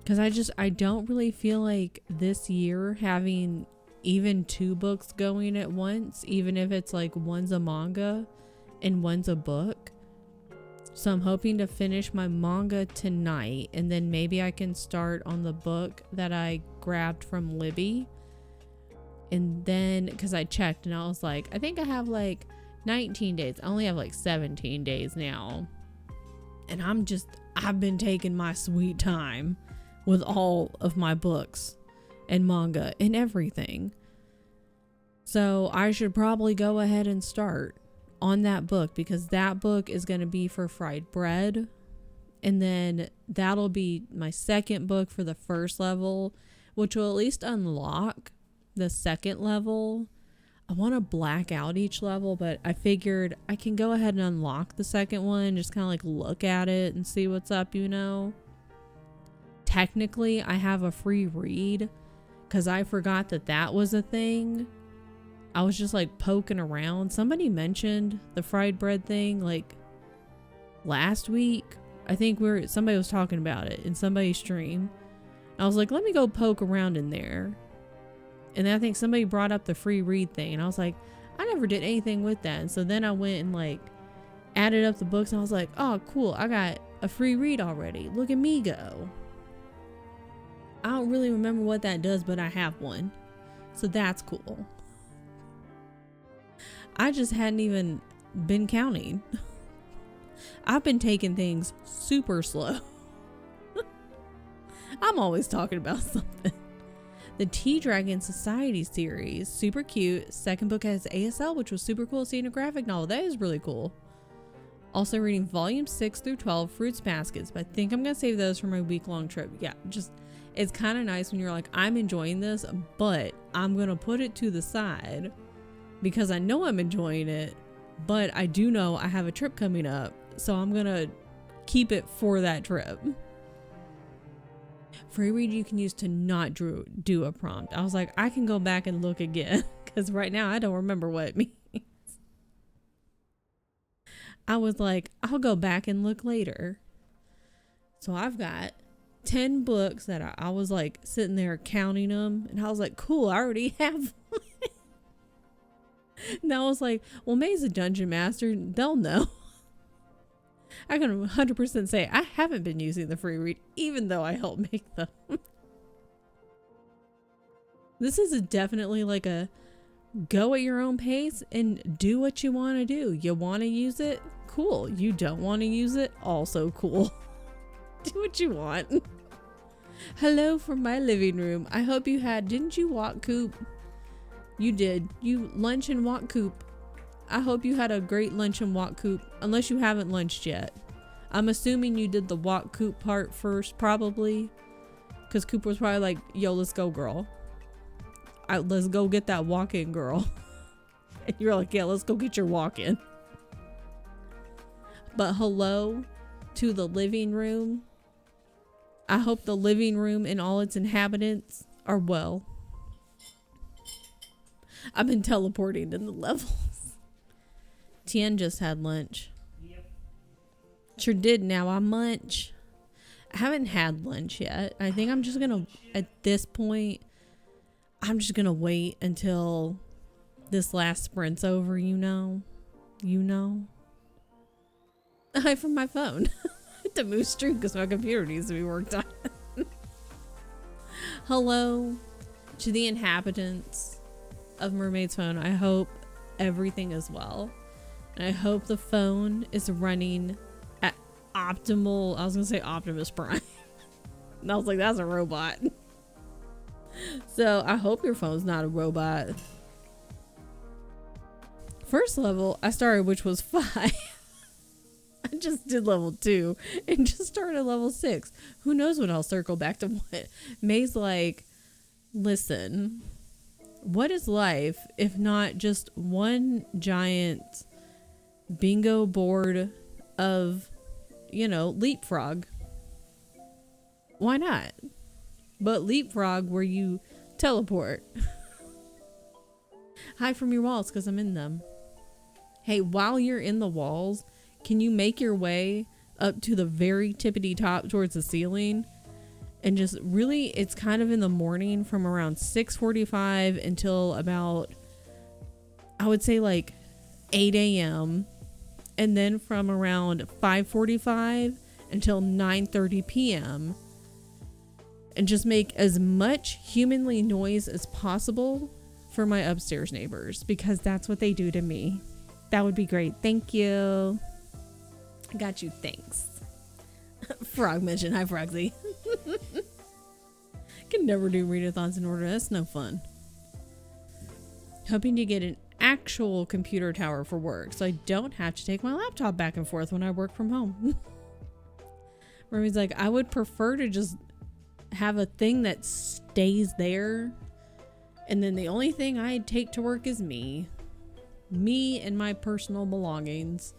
Because I don't really feel like this year having even 2 books going at once, even if it's like one's a manga and one's a book. So I'm hoping to finish my manga tonight, and then maybe I can start on the book that I grabbed from Libby. And then, because I checked and I was like, I think I have like 19 days. I only have like 17 days now. And I've been taking my sweet time with all of my books and manga and everything. So I should probably go ahead and start on that book, because that book is going to be for fried bread. And then that'll be my second book for the first level, which will at least unlock the second level. I want to black out each level, but I figured I can go ahead and unlock the second one, just kind of like look at it and see what's up, you know. Technically, I have a free read because I forgot that was a thing. I was just like poking around. Somebody mentioned the fried bread thing like last week. I think somebody was talking about it in somebody's stream. I was like, let me go poke around in there. And then I think somebody brought up the free read thing, and I was like, I never did anything with that. And so then I went and like added up the books, and I was like, oh cool, I got a free read already. Look at me go. I don't really remember what that does, but I have one. So that's cool. I just hadn't even been counting. I've been taking things super slow. I'm always talking about something. The Tea Dragon Society series, super cute. Second book has ASL, which was super cool. Seeing a graphic novel, that is really cool. Also reading volume 6 through 12, Fruits Baskets, but I think I'm gonna save those for my week-long trip. Yeah, just it's kind of nice when you're like, I'm enjoying this, but I'm gonna put it to the side because I know I'm enjoying it, but I do know I have a trip coming up, so I'm gonna keep it for that trip. Free read you can use to not do a prompt. I was like, I can go back and look again because right now I don't remember what it means. I was like, I'll go back and look later. So I've got 10 books that I was like sitting there counting them, and I was like, cool, I already have one. And I was like, well, May's a dungeon master, they'll know. I can 100% say I haven't been using the free read, even though I helped make them. This is definitely like a go at your own pace and do what you want to do. You want to use it? Cool. You don't want to use it? Also cool. Do what you want. Hello from my living room. I hope you didn't you walk Coop? You did. You lunch and walk Coop. I hope you had a great lunch and walk Coop, unless you haven't lunched yet. I'm assuming you did the walk Coop part first, probably, because Coop was probably like, yo, let's go, girl. let's go get that walk-in girl. And you're like, yeah, let's go get your walk-in. But hello to the living room. I hope the living room and all its inhabitants are well. I've been teleporting in the levels. Tien just had lunch. Yep. Sure did. Now I munch. I haven't had lunch yet. I think I'm just gonna, at this point, I'm just gonna wait until this last sprint's over, you know. Hi from my phone. To move stream because my computer needs to be worked on. Hello to the inhabitants of Mermaid's Phone. I hope everything is well. And I hope the phone is running at optimal, I was gonna say Optimus Prime. And I was like, that's a robot. So I hope your phone's not a robot. First level I started, which was 5. I just did level 2 and just started level 6. Who knows when I'll circle back to what? May's like, listen, what is life if not just one giant bingo board of, leapfrog? Why not? But leapfrog where you teleport. Hide from your walls because I'm in them. Hey, while you're in the walls, can you make your way up to the very tippity top towards the ceiling? And just really, it's kind of in the morning from around 6:45 until about, I would say like 8 a.m. And then from around 5:45 until 9:30 p.m. And just make as much humanly noise as possible for my upstairs neighbors, because that's what they do to me. That would be great. Thank you. I got you. Thanks. Frog mention. Hi, Frogsy. Can never do readathons in order. That's no fun. Hoping to get an actual computer tower for work so I don't have to take my laptop back and forth when I work from home. Remy's like, I would prefer to just have a thing that stays there, and then the only thing I take to work is me and my personal belongings,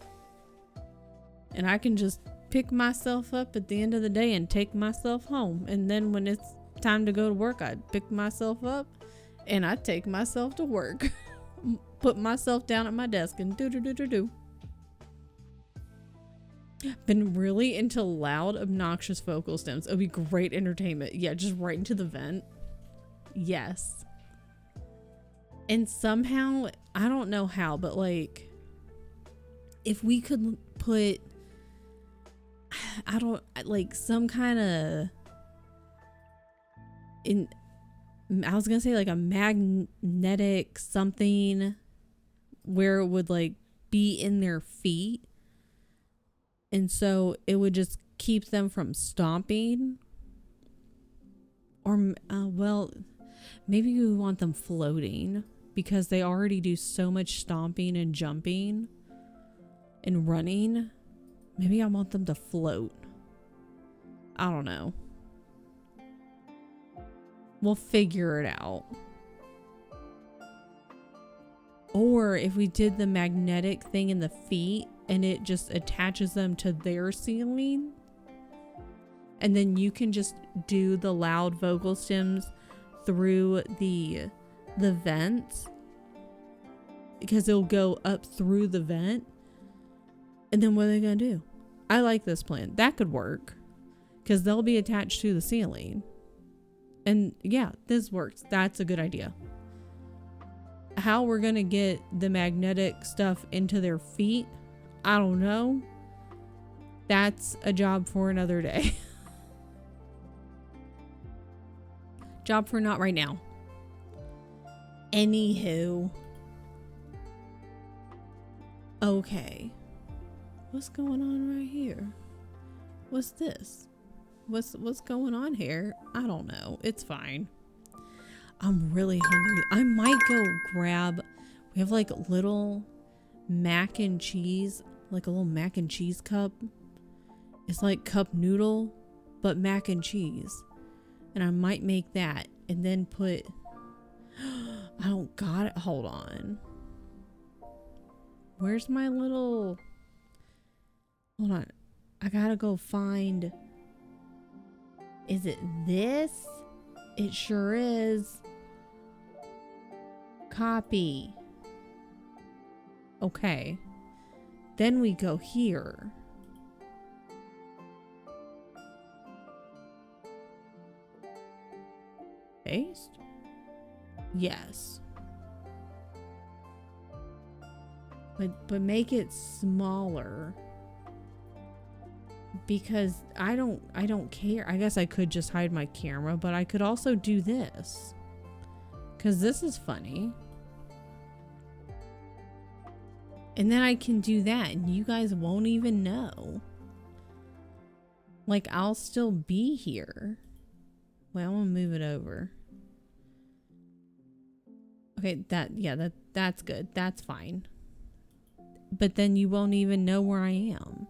and I can just pick myself up at the end of the day and take myself home. And then when it's time to go to work, I pick myself up and I take myself to work. Put myself down at my desk and do. Been really into loud, obnoxious vocal stems. It would be great entertainment. Yeah, just right into the vent. Yes. And somehow, I don't know how, but like, if we could put, some kind of, I was gonna say like a magnetic something where it would like be in their feet. And so it would just keep them from stomping. Or, maybe we want them floating, because they already do so much stomping and jumping and running. Maybe I want them to float. I don't know. We'll figure it out. Or if we did the magnetic thing in the feet and it just attaches them to their ceiling, and then you can just do the loud vocal stems through the vents, because it'll go up through the vent. And then what are they gonna do? I like this plan. That could work, because they'll be attached to the ceiling. And yeah, this works. That's a good idea. How we're gonna get the magnetic stuff into their feet, I don't know. That's a job for another day. Job for not right now. Anywho. Okay. What's going on right here? What's this? What's going on here? I don't know. It's fine. I'm really hungry. I might go grab, we have like little mac and cheese, like a little mac and cheese cup. It's like cup noodle, but mac and cheese. And I might make that and then put I don't got it. Hold on. Where's my little... Hold on. I gotta go find... Is it this? It sure is. Copy. Okay. Then we go here. Paste? Yes. But make it smaller. Because I don't care. I guess I could just hide my camera, but I could also do this. Cause this is funny. And then I can do that and you guys won't even know. Like I'll still be here. Wait, I'm gonna move it over. Okay, that's good. That's fine. But then you won't even know where I am.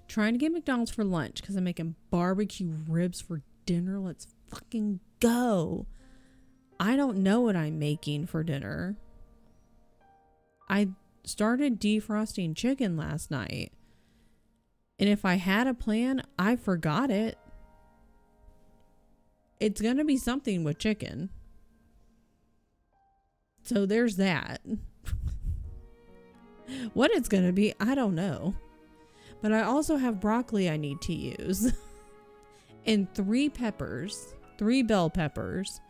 Trying to get McDonald's for lunch because I'm making barbecue ribs for dinner. Let's fucking go. I don't know what I'm making for dinner. I started defrosting chicken last night. And if I had a plan, I forgot it. It's gonna be something with chicken. So there's that. What it's gonna be, I don't know. But I also have broccoli I need to use. And 3 peppers. 3 bell peppers.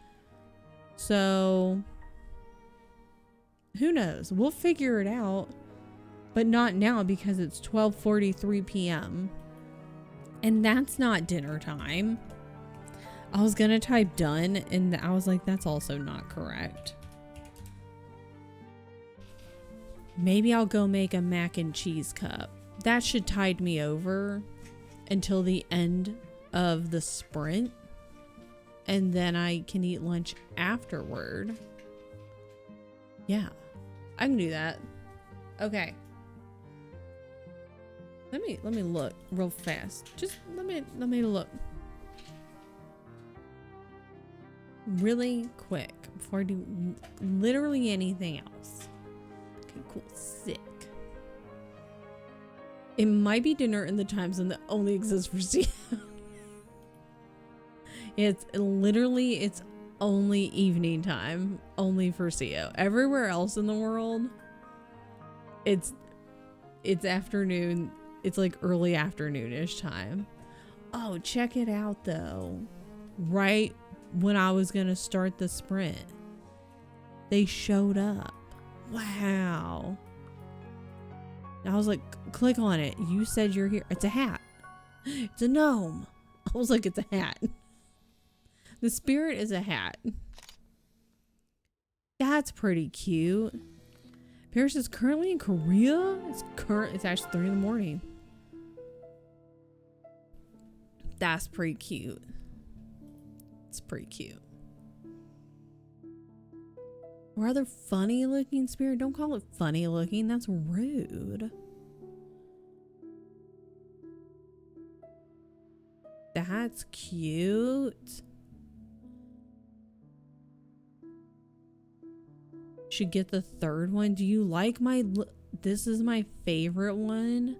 So who knows? We'll figure it out. But not now because it's 12:43 p.m. And that's not dinner time. I was gonna type done and I was like, that's also not correct. Maybe I'll go make a mac and cheese cup. That should tide me over until the end of the sprint. And then I can eat lunch afterward. Yeah, I can do that. Okay. Let me look real fast. Just let me look. Really quick before I do literally anything else. Okay, cool. Sick. It might be dinner in the time zone that only exists for Seattle. It's only evening time, only for CO. Everywhere else in the world, it's afternoon. It's like early afternoonish time. Oh, check it out though. Right when I was gonna start the sprint, they showed up. Wow. I was like, click on it. You said you're here. It's a hat. It's a gnome. I was like, it's a hat. The spirit is a hat. That's pretty cute. Paris is currently in Korea. It's actually 3 in the morning. That's pretty cute. It's pretty cute. Rather funny looking spirit. Don't call it funny looking. That's rude. That's cute. Should get the 3rd one. Do you like my... This is my favorite one.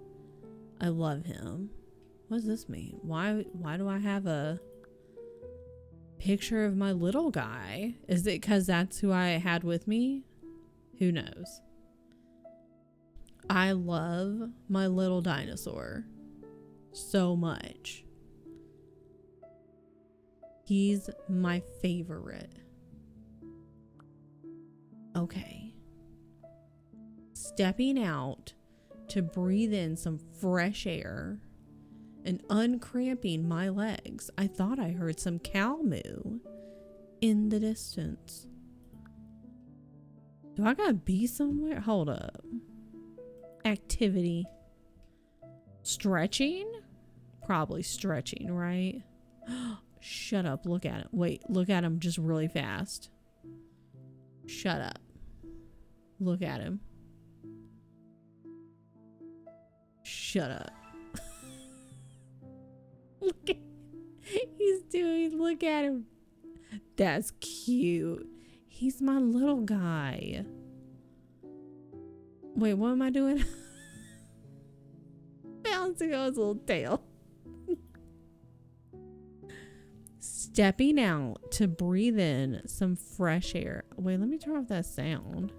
I love him. What does this mean? Why do I have a picture of my little guy? Is it because that's who I had with me? Who knows? I love my little dinosaur so much. He's my favorite. Okay. Stepping out to breathe in some fresh air and uncramping my legs. I thought I heard some cow moo in the distance. Do I gotta be somewhere? Hold up. Activity. Stretching? Probably stretching, right? Shut up. Look at it. Wait, look at him just really fast. Shut up. Look at him. Shut up. Look at, look at him. That's cute. He's my little guy. Wait, what am I doing? Balancing on his little tail. Stepping out to breathe in some fresh air. Wait, let me turn off that sound.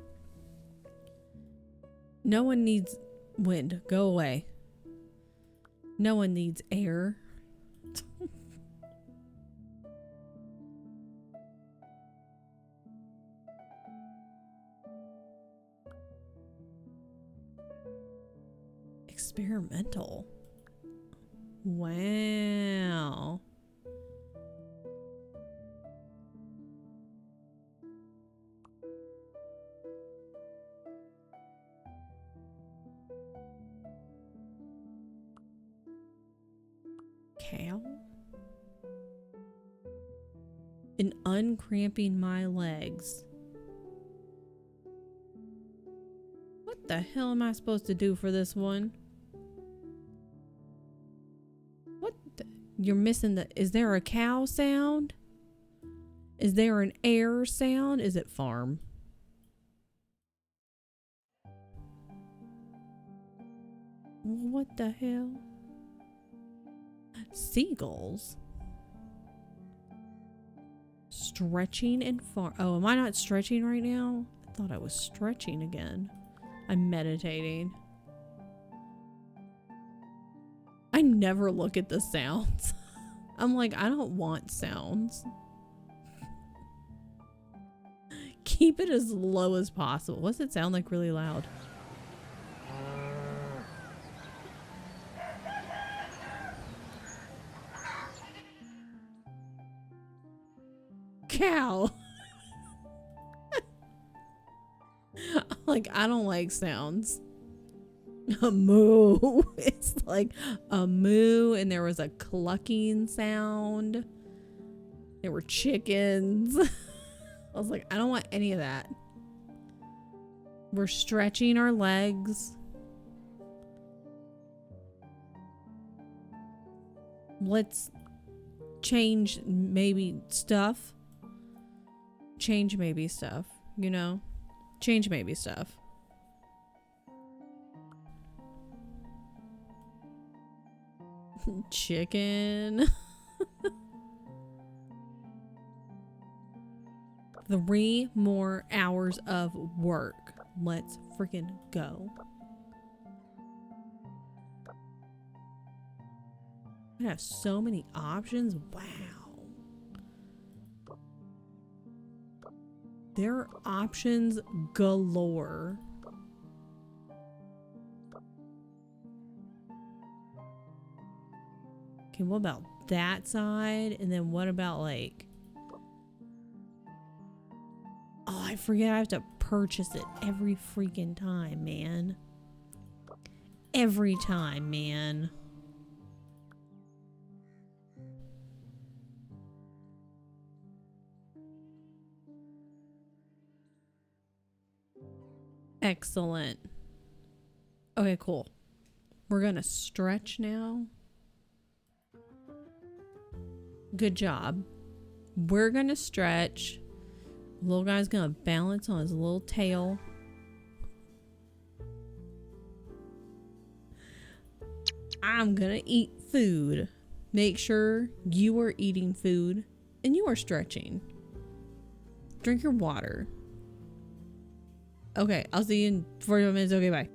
No one needs wind. Go away. No one needs air. Experimental. Wow. Cow? And uncramping my legs. What the hell am I supposed to do for this one? What the? You're missing the... Is there a cow sound? Is there an air sound? Is it farm? What the hell? Seagulls? Stretching and farm. Oh, am I not stretching right now? I thought I was stretching again. I'm meditating. I never look at the sounds. I'm like, I don't want sounds. Keep it as low as possible. What's it sound like really loud? Cow. Like, I don't like sounds. A moo. It's like a moo, and there was a clucking sound. There were chickens. I was like, I don't want any of that. We're stretching our legs. Let's change maybe stuff. Change maybe stuff, you know? Change maybe stuff. Chicken. 3 more hours of work. Let's freaking go. I have so many options. Wow. There are options galore. Okay, what about that side? And then what about like... Oh, I forget I have to purchase it every freaking time, man. Every time, man. Excellent. Okay, cool. We're gonna stretch now. Good job. We're gonna stretch. Little guy's gonna balance on his little tail. I'm gonna eat food. Make sure you are eating food and you are stretching. Drink your water. Okay, I'll see you in 45 minutes. Okay, bye.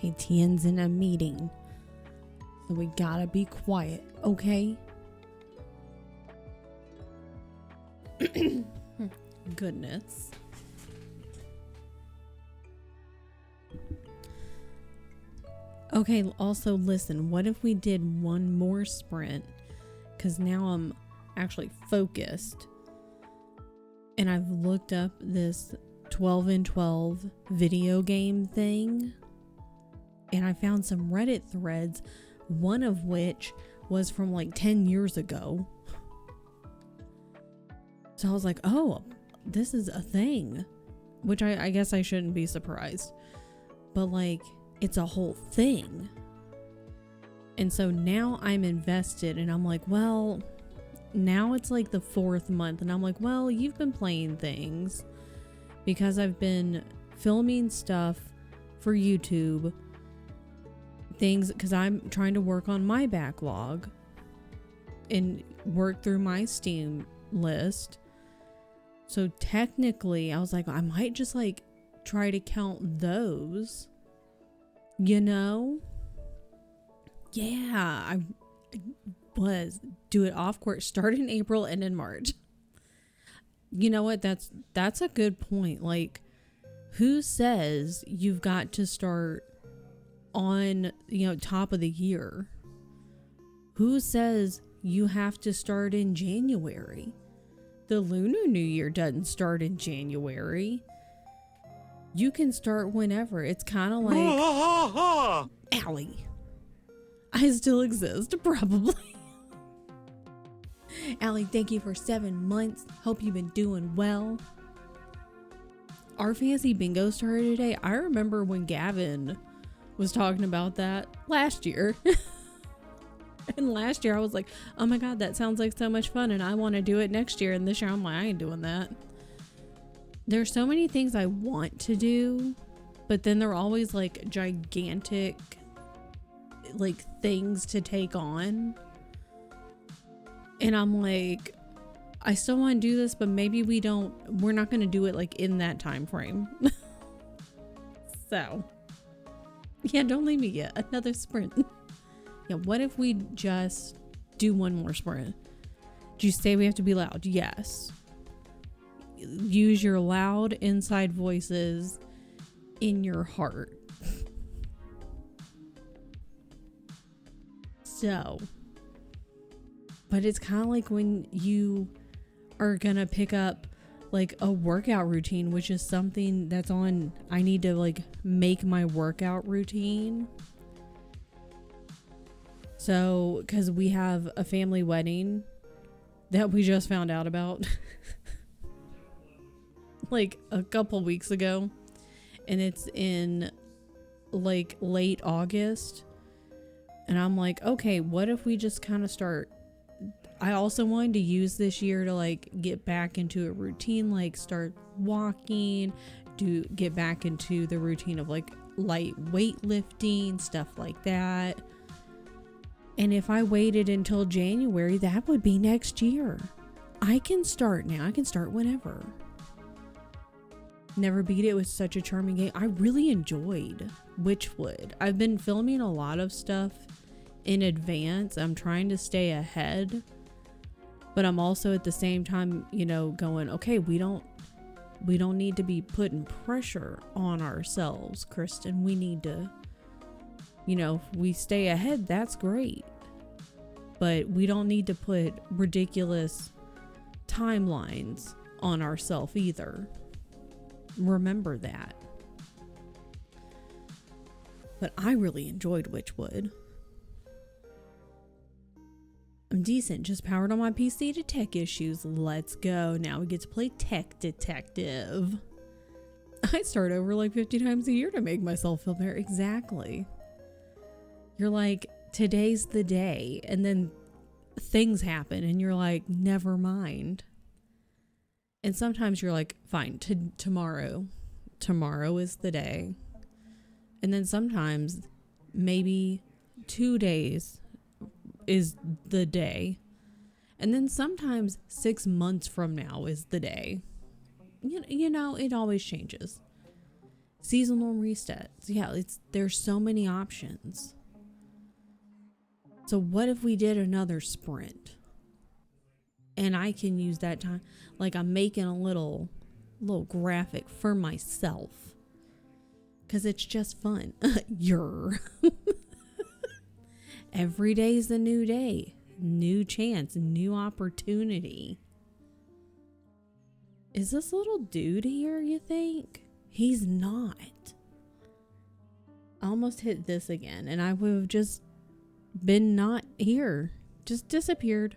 Etienne's in a meeting. So we gotta be quiet, okay? Goodness. Okay, also listen, what if we did one more sprint? Because now I'm actually focused. And I've looked up this 12 and 12 video game thing. And I found some Reddit threads, one of which was from like 10 years ago. So I was like, oh, this is a thing. Which I guess I shouldn't be surprised. But like, it's a whole thing. And so now I'm invested and I'm like, well, now it's like the 4th month. And I'm like, well, you've been playing things because I've been filming stuff for YouTube. Things because I'm trying to work on my backlog and work through my Steam list. So technically I was like, I might just like try to count those, you know? Yeah, I was do it off course, start in April and in March. You know what? That's a good point. Like, who says you've got to start on, top of the year? Who says you have to start in January? The Lunar New Year doesn't start in January. You can start whenever. It's kind of like Allie. I still exist, probably. Allie, thank you for 7 months. Hope you've been doing well. Our fantasy bingo started today. I remember when Gavin was talking about that last year. And last year I was like, oh my god, that sounds like so much fun and I want to do it next year. And this year I'm like, I ain't doing that. There's so many things I want to do, but then they're always like gigantic like things to take on. And I'm like, I still want to do this, but maybe we're not going to do it like in that time frame. So yeah, don't leave me yet. Another sprint. Yeah, what if we just do one more sprint? Do you say we have to be loud? Yes. Use your loud inside voices in your heart. So, but it's kind of like when you are gonna pick up like a workout routine, which is something that's on, I need to like make my workout routine. So, because we have a family wedding that we just found out about like a couple weeks ago, and it's in like late August. And I'm like, okay, what if we just kind of start? I also wanted to use this year to like get back into a routine, like start walking, get back into the routine of like light weightlifting, stuff like that. And if I waited until January, that would be next year. I can start now. I can start whenever. Never Beat It was such a charming game. I really enjoyed Witchwood. I've been filming a lot of stuff in advance. I'm trying to stay ahead. But I'm also at the same time, going, okay, we don't need to be putting pressure on ourselves, Kristen. We need to, if we stay ahead, that's great. But we don't need to put ridiculous timelines on ourselves either. Remember that. But I really enjoyed Witchwood. I'm decent, just powered on my PC to tech issues. Let's go. Now we get to play Tech Detective. I start over like 50 times a year to make myself feel better. Exactly. You're like, today's the day, and then things happen and you're like, never mind. And sometimes you're like, fine, tomorrow is the day. And then sometimes maybe 2 days is the day. And then sometimes 6 months from now is the day. It always changes. Seasonal resets. Yeah, there's so many options. So what if we did another sprint? And I can use that time. Like I'm making a little graphic for myself. Because it's just fun. Every day's a new day. New chance. New opportunity. Is this little dude here, you think? He's not. I almost hit this again. And I would have just been not here. Just disappeared.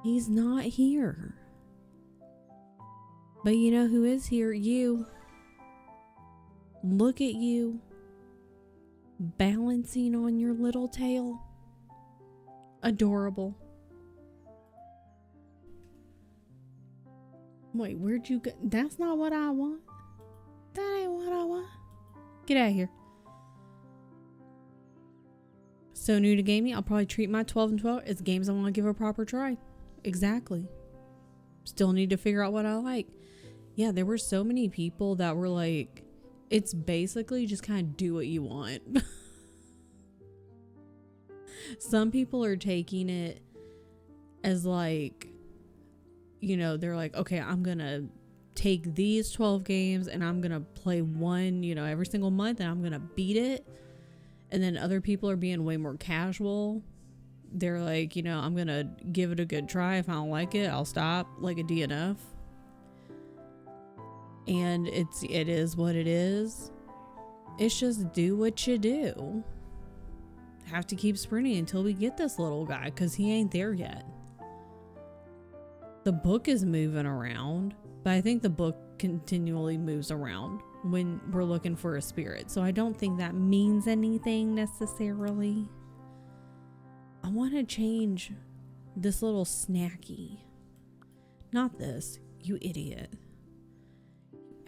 He's not here. But you know who is here? You. Look at you. Balancing on your little tail. Adorable. Wait, where'd you go? That's not what I want. That ain't what I want. Get out of here. So new to gaming, I'll probably treat my 12 and 12 as games I want to give a proper try. Exactly. Still need to figure out what I like. Yeah, there were so many people that were like, it's basically just kind of do what you want. Some people are taking it as like, you know, they're like, okay, I'm going to take these 12 games and I'm going to play one, you know, every single month and I'm going to beat it. And then other people are being way more casual. They're like, you know, I'm going to give it a good try. If I don't like it, I'll stop, like a DNF. And it is what it is. It's just do what you do. Have to keep sprinting until we get this little guy because he ain't there yet. The book is moving around, but I think the book continually moves around when we're looking for a spirit. So I don't think that means anything necessarily. I want to change this little snacky. Not this, you idiot.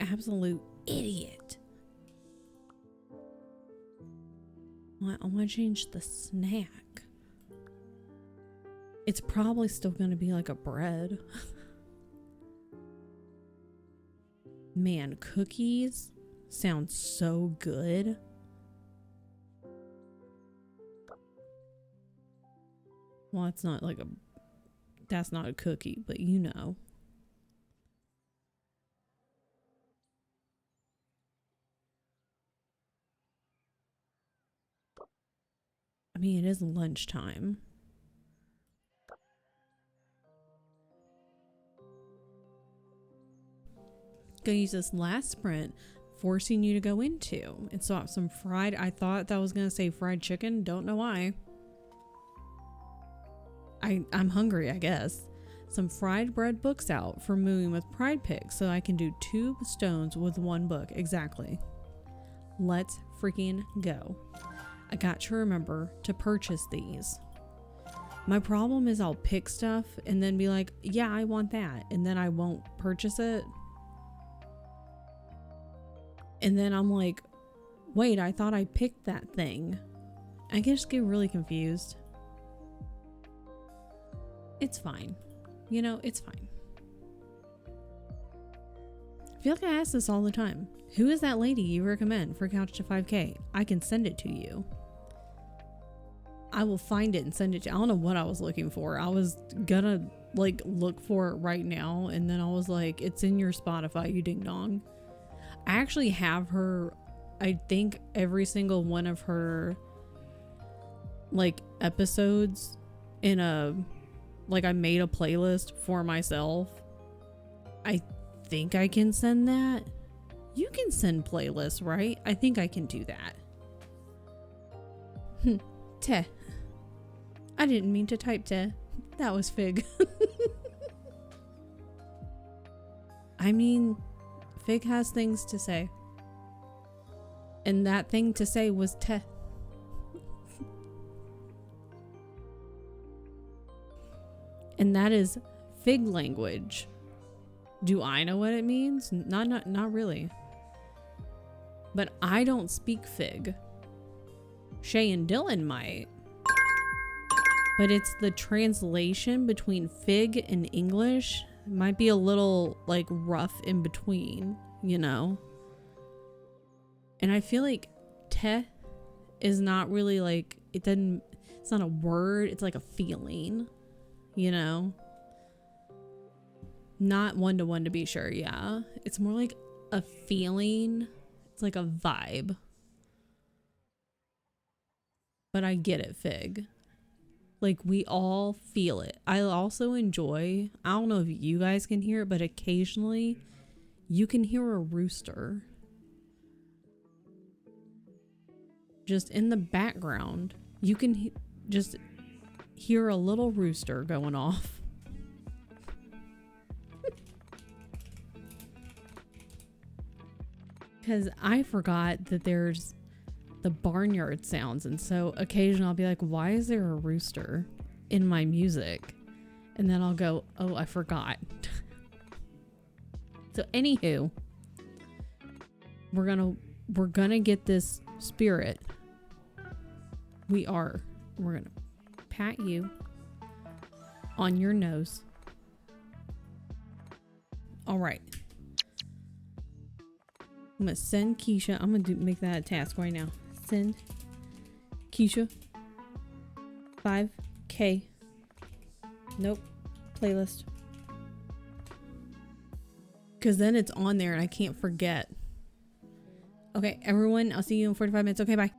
Absolute idiot. I want to change the snack. It's probably still going to be like a bread. Man, cookies sound so good. Well, it's not like that's not a cookie, but you know. I mean, it is lunchtime. Gonna use this last sprint, forcing you to go into and swap some fried. I thought that was gonna say fried chicken. Don't know why. I'm hungry, I guess. Some fried bread books out for moving with pride picks so I can do 2 stones with 1 book. Exactly. Let's freaking go. I got to remember to purchase these. My problem is I'll pick stuff and then be like, yeah, I want that. And then I won't purchase it. And then I'm like, wait, I thought I picked that thing. I just get really confused. It's fine. You know, it's fine. I feel like I ask this all the time. Who is that lady you recommend for Couch to 5K? I can send it to you. I will find it and send it to you. I don't know what I was looking for. I was gonna like look for it right now. And then I was like, it's in your Spotify, you ding dong. I actually have her, I think every single one of her like episodes in a, like I made a playlist for myself. I think I can send that. You can send playlists, right? I think I can do that. Teh. I didn't mean to type teh. That was Fig. I mean, Fig has things to say. And that thing to say was teh. And that is Fig language. Do I know what it means? Not really. But I don't speak Fig. Shay and Dylan might. But it's the translation between Fig and English. It might be a little like rough in between. you know? And I feel like te is not really like, it's not a word, it's like a feeling, you know? Not one to one to be sure, yeah. It's more like a feeling, it's like a vibe. But I get it, Fig. Like, we all feel it. I also enjoy, I don't know if you guys can hear it, but occasionally you can hear a rooster just in the background. You can just hear a little rooster going off. Because I forgot that there's the barnyard sounds, and so occasionally I'll be like, why is there a rooster in my music? And then I'll go, oh, I forgot. So anywho, we're gonna get this spirit. We're gonna pat you on your nose. All right, I'm gonna send Keisha. I'm gonna make that a task right now. Send Keisha 5K. Nope. Playlist. Because then it's on there and I can't forget. Okay, everyone, I'll see you in 45 minutes. Okay, bye.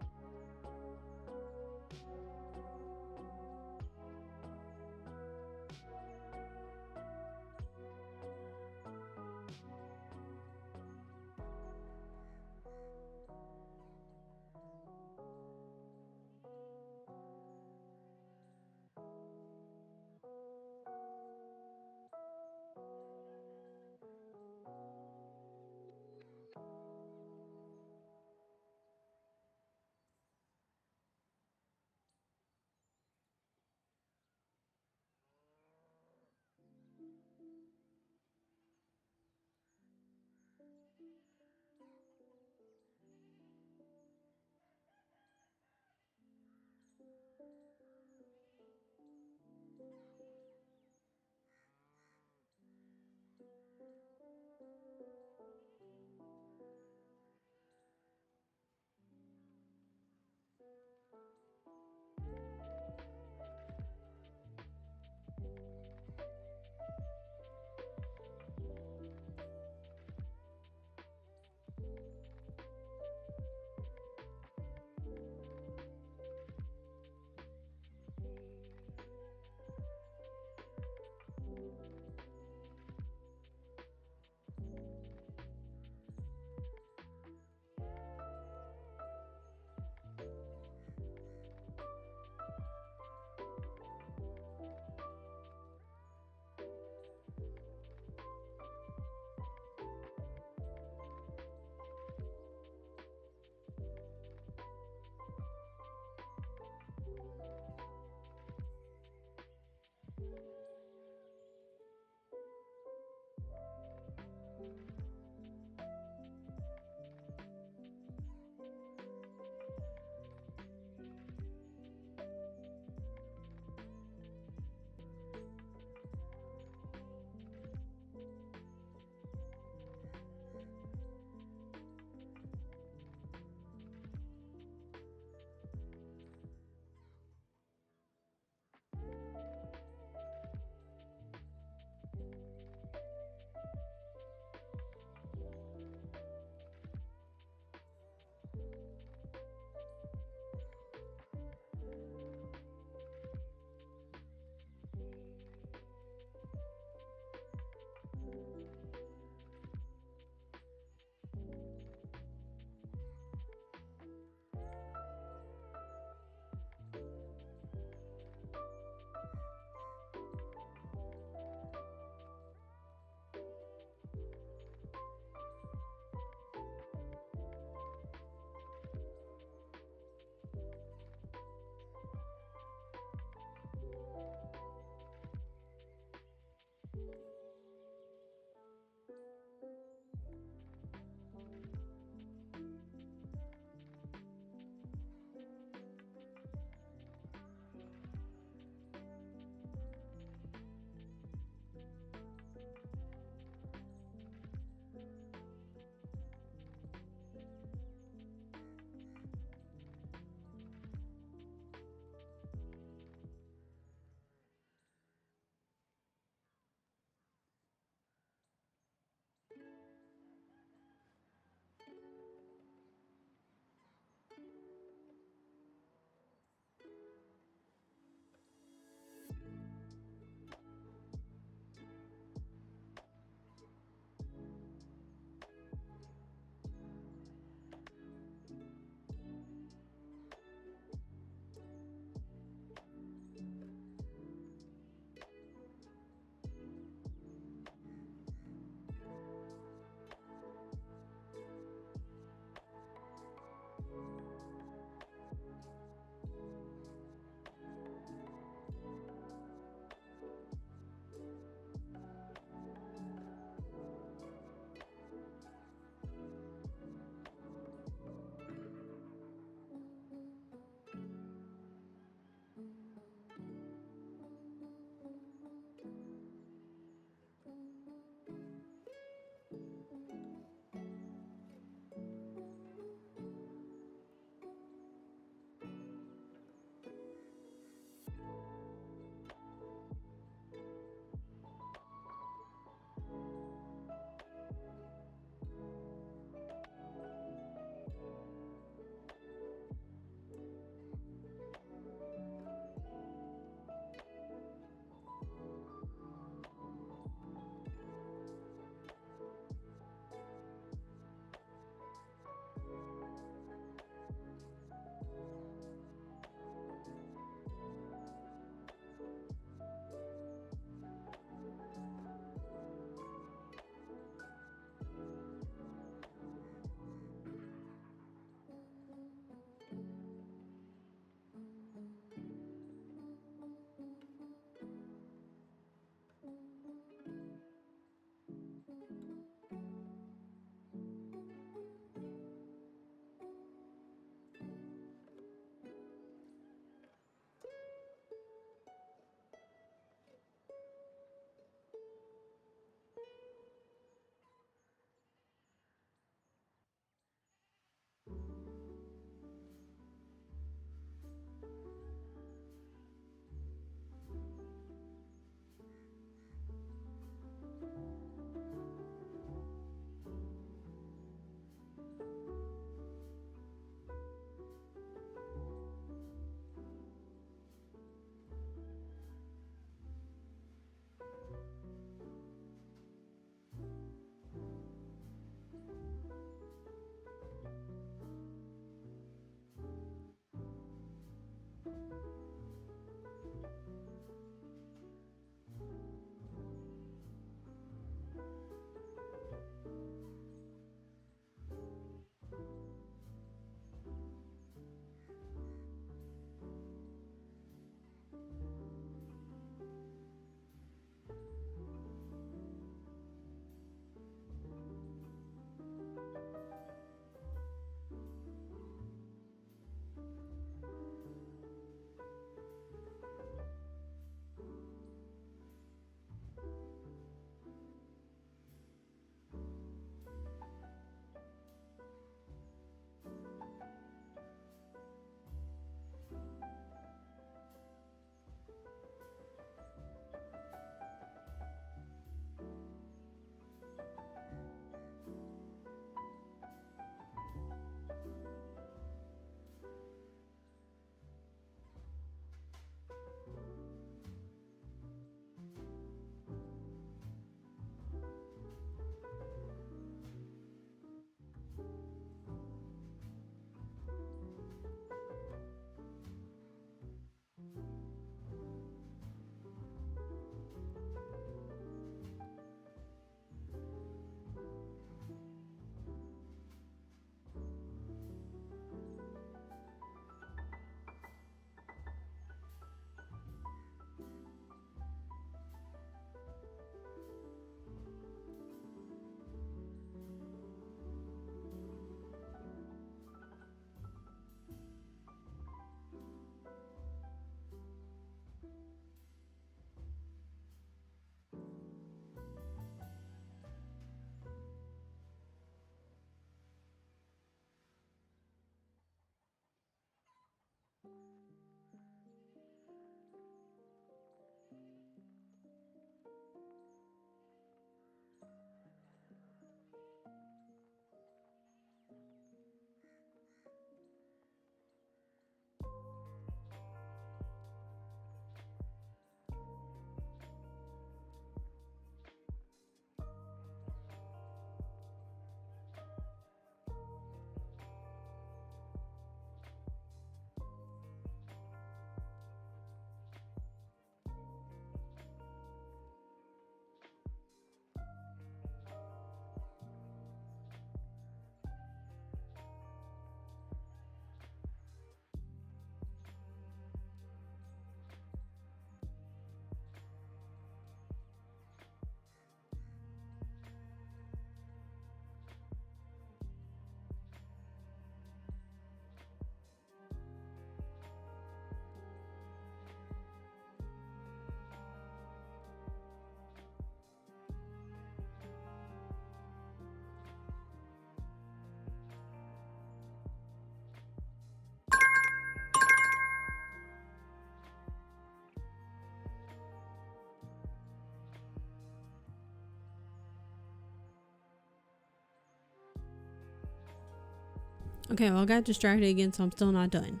Okay, well, I got distracted again, so I'm still not done.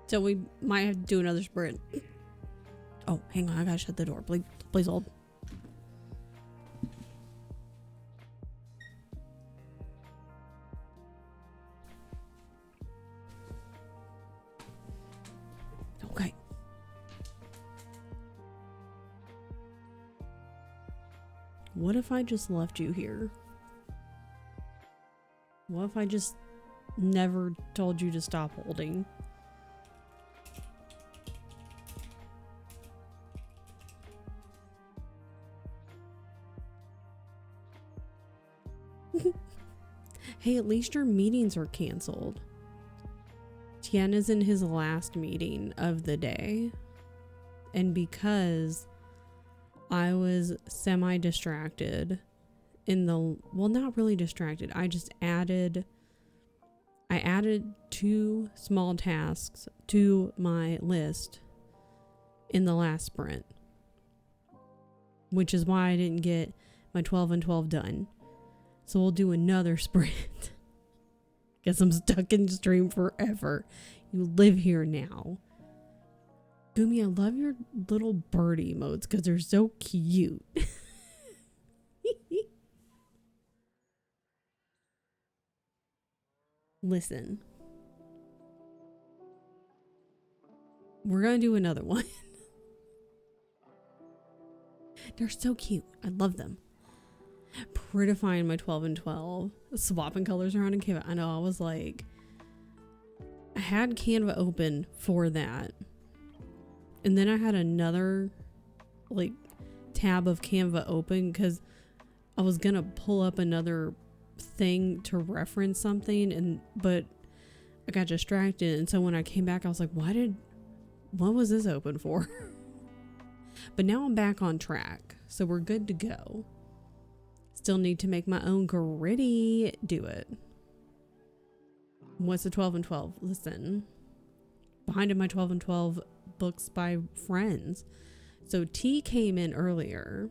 So we might have to do another sprint. Oh, hang on. I gotta shut the door. Please hold. Okay. What if I just left you here? What if I just never told you to stop holding? Hey, at least your meetings are canceled. Tien is in his last meeting of the day. And because I was semi-distracted in the... Well, not really distracted. I added 2 small tasks to my list in the last sprint. Which is why I didn't get my 12 and 12 done. So we'll do another sprint. Guess I'm stuck in stream forever. You live here now. Gumi, I love your little bird emotes because they're so cute. Listen. We're going to do another one. They're so cute. I love them. Prettifying my 12 and 12. Swapping colors around in Canva. I know, I was like... I had Canva open for that. And then I had another, like, tab of Canva open because I was going to pull up another thing to reference something, but I got distracted. And so when I came back, I was like, what was this open for? But now I'm back on track. So we're good to go. Still need to make my own gritty do it. What's the 12 and 12? Listen. Behind in my 12 and 12 books by friends. So T came in earlier.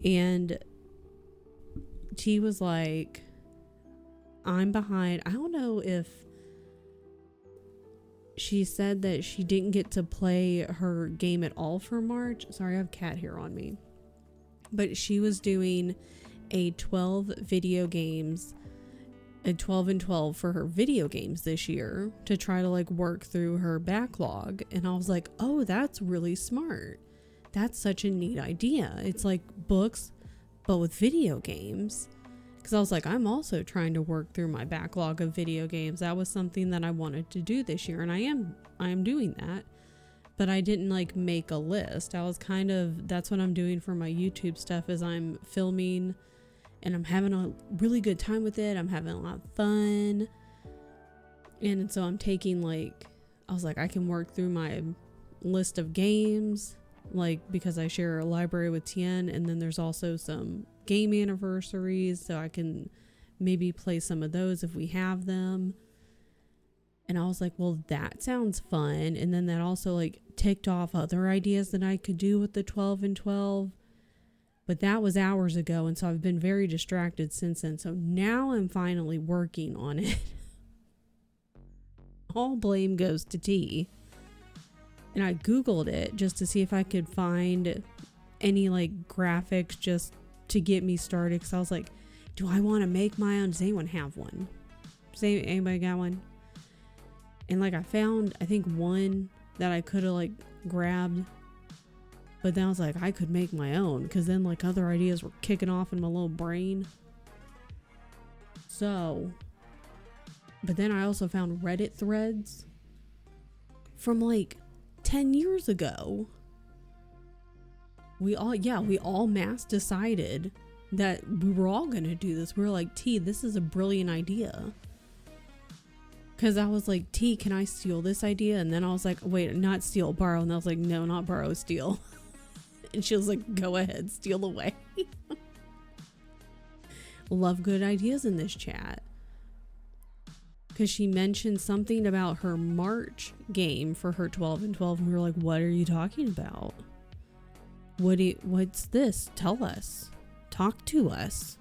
And T was like, I'm behind. I don't know if she said that she didn't get to play her game at all for March. Sorry, I have cat hair on me. But she was doing a 12 and 12 for her video games this year to try to like work through her backlog. And I was like, oh, that's really smart. That's such a neat idea. It's like books, but with video games. Because I was like, I'm also trying to work through my backlog of video games. That was something that I wanted to do this year. And I am doing that. But I didn't like make a list. I was that's what I'm doing for my YouTube stuff is I'm filming and I'm having a really good time with it. I'm having a lot of fun. And so I'm taking I was like, I can work through my list of games, because I share a library with Tien, and then there's also some game anniversaries, so I can maybe play some of those if we have them. And I was like, well, that sounds fun. And then that also ticked off other ideas that I could do with the 12 and 12. But that was hours ago. And so I've been very distracted since then. So now I'm finally working on it. All blame goes to T. And I Googled it just to see if I could find any graphics just to get me started. Because I was like, do I want to make my own? Does anyone have one? Anybody got one? And I found, I think, one that I could have grabbed. But then I was like, I could make my own. Because then other ideas were kicking off in my little brain. So. But then I also found Reddit threads. From 10 years ago. We all mass decided that we were all going to do this. We were like, T, this is a brilliant idea. Because I was like, T, can I steal this idea? And then I was like, wait, not steal, borrow. And I was like, no, not borrow, steal. And she was like, go ahead, steal away. Love good ideas in this chat. Because she mentioned something about her March game for her 12 and 12. And we were like, what are you talking about? What's this? Tell us. Talk to us.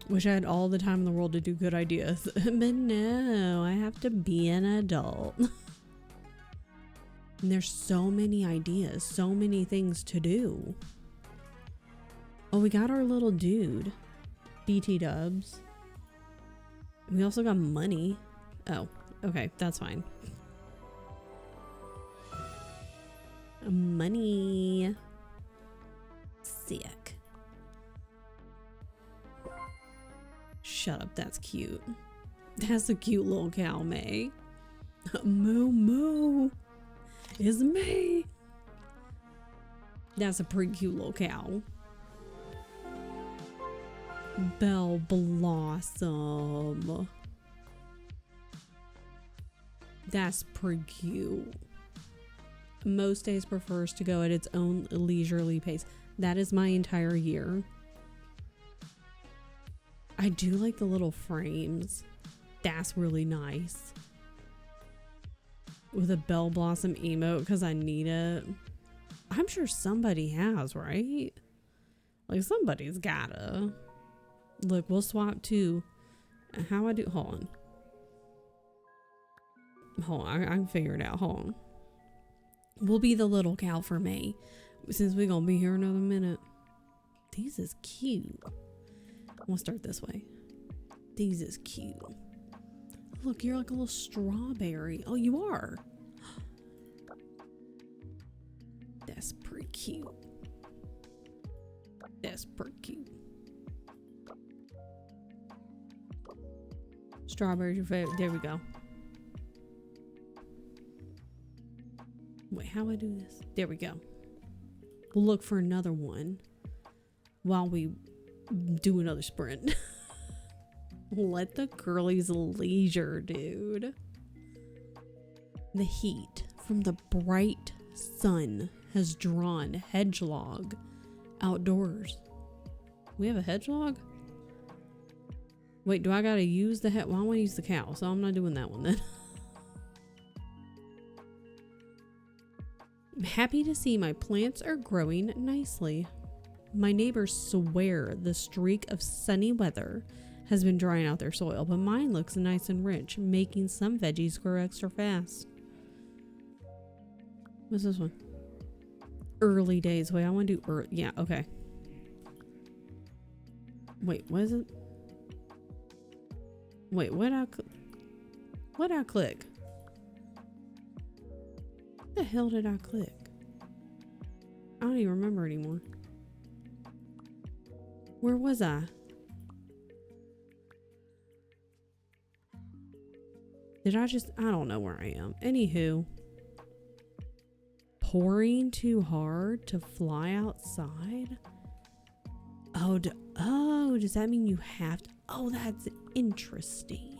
Wish I had all the time in the world to do good ideas. But no, I have to be an adult. And there's so many ideas, so many things to do. Oh, we got our little dude. BT dubs. We also got money. Oh, okay, that's fine. Money. Sick. Shut up, that's cute. That's a cute little cow, May. Moo moo. It's me. That's a pretty cute little cow. Bell Blossom. That's pretty cute. Most days prefers to go at its own leisurely pace. That is my entire year. I do like the little frames. That's really nice. With a Bell Blossom emote because I need it. I'm sure somebody has, right? Like somebody's gotta. Look, we'll swap to how I do. Hold on. I can figure it out. Hold on. We'll be the little cow for May, since we're gonna be here another minute. These is cute. We'll start this way. These is cute. Look, you're like a little strawberry. Oh, you are. That's pretty cute. That's pretty cute. Strawberry's your favorite. There we go. Wait, how I do this? There we go. We'll look for another one while we do another sprint. Let the girlies leisure, dude. The heat from the bright sun has drawn hedgehog outdoors. We have a hedgehog? Wait, do I gotta use the well, I want to use the cow, so I'm not doing that one then. I'm happy to see my plants are growing nicely. My neighbors swear the streak of sunny weather has been drying out their soil, but mine looks nice and rich, making some veggies grow extra fast. What's this one? Early days. Wait, I want to do early. Yeah, okay. Wait, what is it? Wait, what I click? What the hell did I click? I don't even remember anymore. Where was I? I don't know where I am. Anywho. Pouring too hard to fly outside? Oh, does that mean you have to? Oh, that's interesting.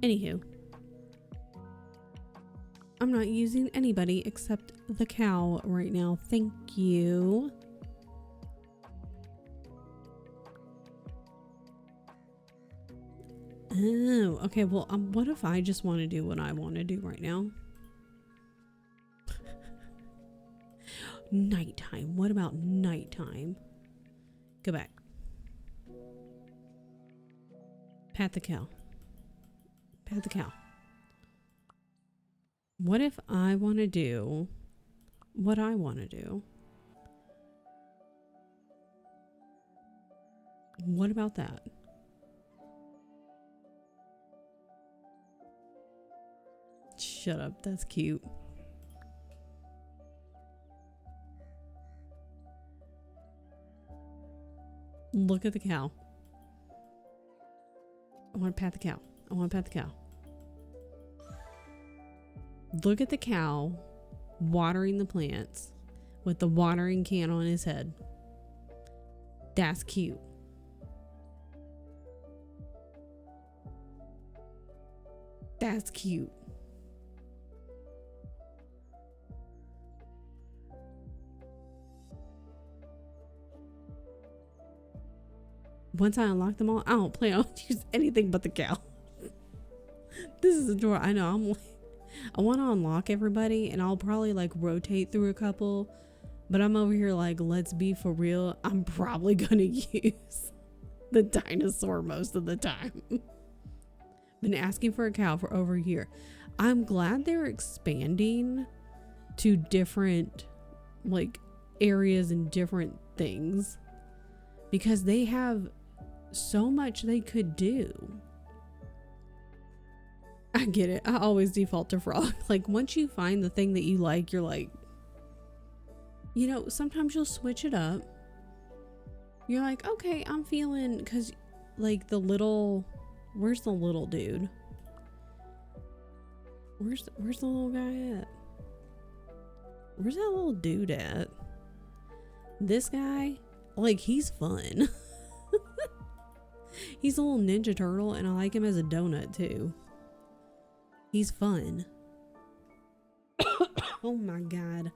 Anywho. I'm not using anybody except the cow right now. Thank you. Oh, okay. Well, what if I just want to do what I want to do right now? Nighttime. What about nighttime? Go back. Pat the cow. Pat the cow. What if I want to do what I want to do? What about that? Shut up, that's cute. Look at the cow. I want to pat the cow. I want to pat the cow. Look at the cow watering the plants with the watering can on his head. That's cute. That's cute. Once I unlock them all, I don't plan on use anything but the cow. This is adorable. I know. I want to unlock everybody, and I'll probably like rotate through a couple But I'm over here like, let's be for real. I'm probably gonna use the dinosaur most of the time. Been asking for a cow for over a year. I'm glad they're expanding to different like areas and different things because they have so much they could do. I get it. I always default to frog. Like once you find the thing that you like, you're like, you know, sometimes you'll switch it up. You're like, okay, I'm feeling, because like the little, where's the little dude? Where's the little guy at? Where's that little dude at? This guy, like, he's fun. He's a little Ninja Turtle, and I like him as a donut too. He's fun. Oh my god.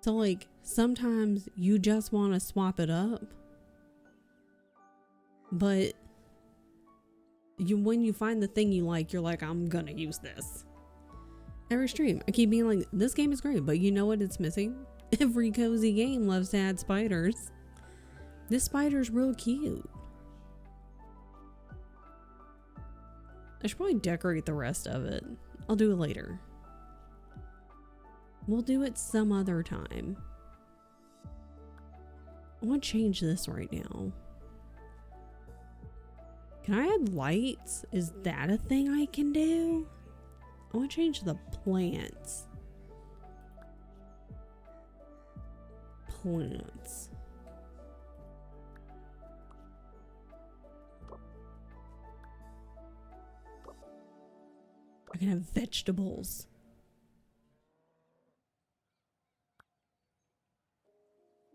So like sometimes you just want to swap it up, but when you find the thing you like, you're like, I'm gonna use this. Every stream I keep being like, this game is great, but you know what it's missing? Every cozy game loves to add spiders. This spider's real cute. I should probably decorate the rest of it. I'll do it later. We'll do it some other time. I want to change this right now. Can I add lights? Is that a thing I can do? I want to change the plants. Plants. I can have vegetables.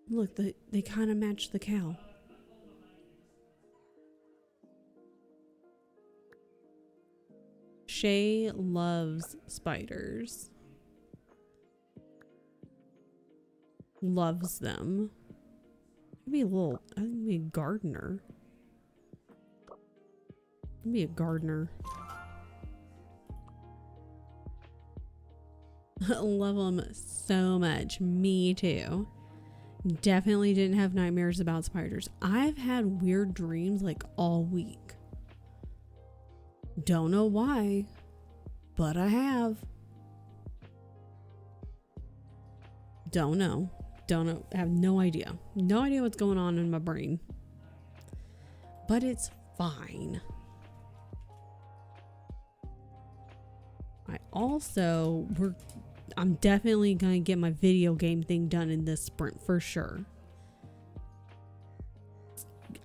Look, they kind of match the cow. Shay loves spiders. Loves them. Maybe I think maybe a gardener. Maybe a gardener. Love them so much. Me too. Definitely didn't have nightmares about spiders. I've had weird dreams like all week. Don't know why, but I have. Don't know. I have no idea. No idea what's going on in my brain. But it's fine. I'm definitely gonna get my video game thing done in this sprint for sure.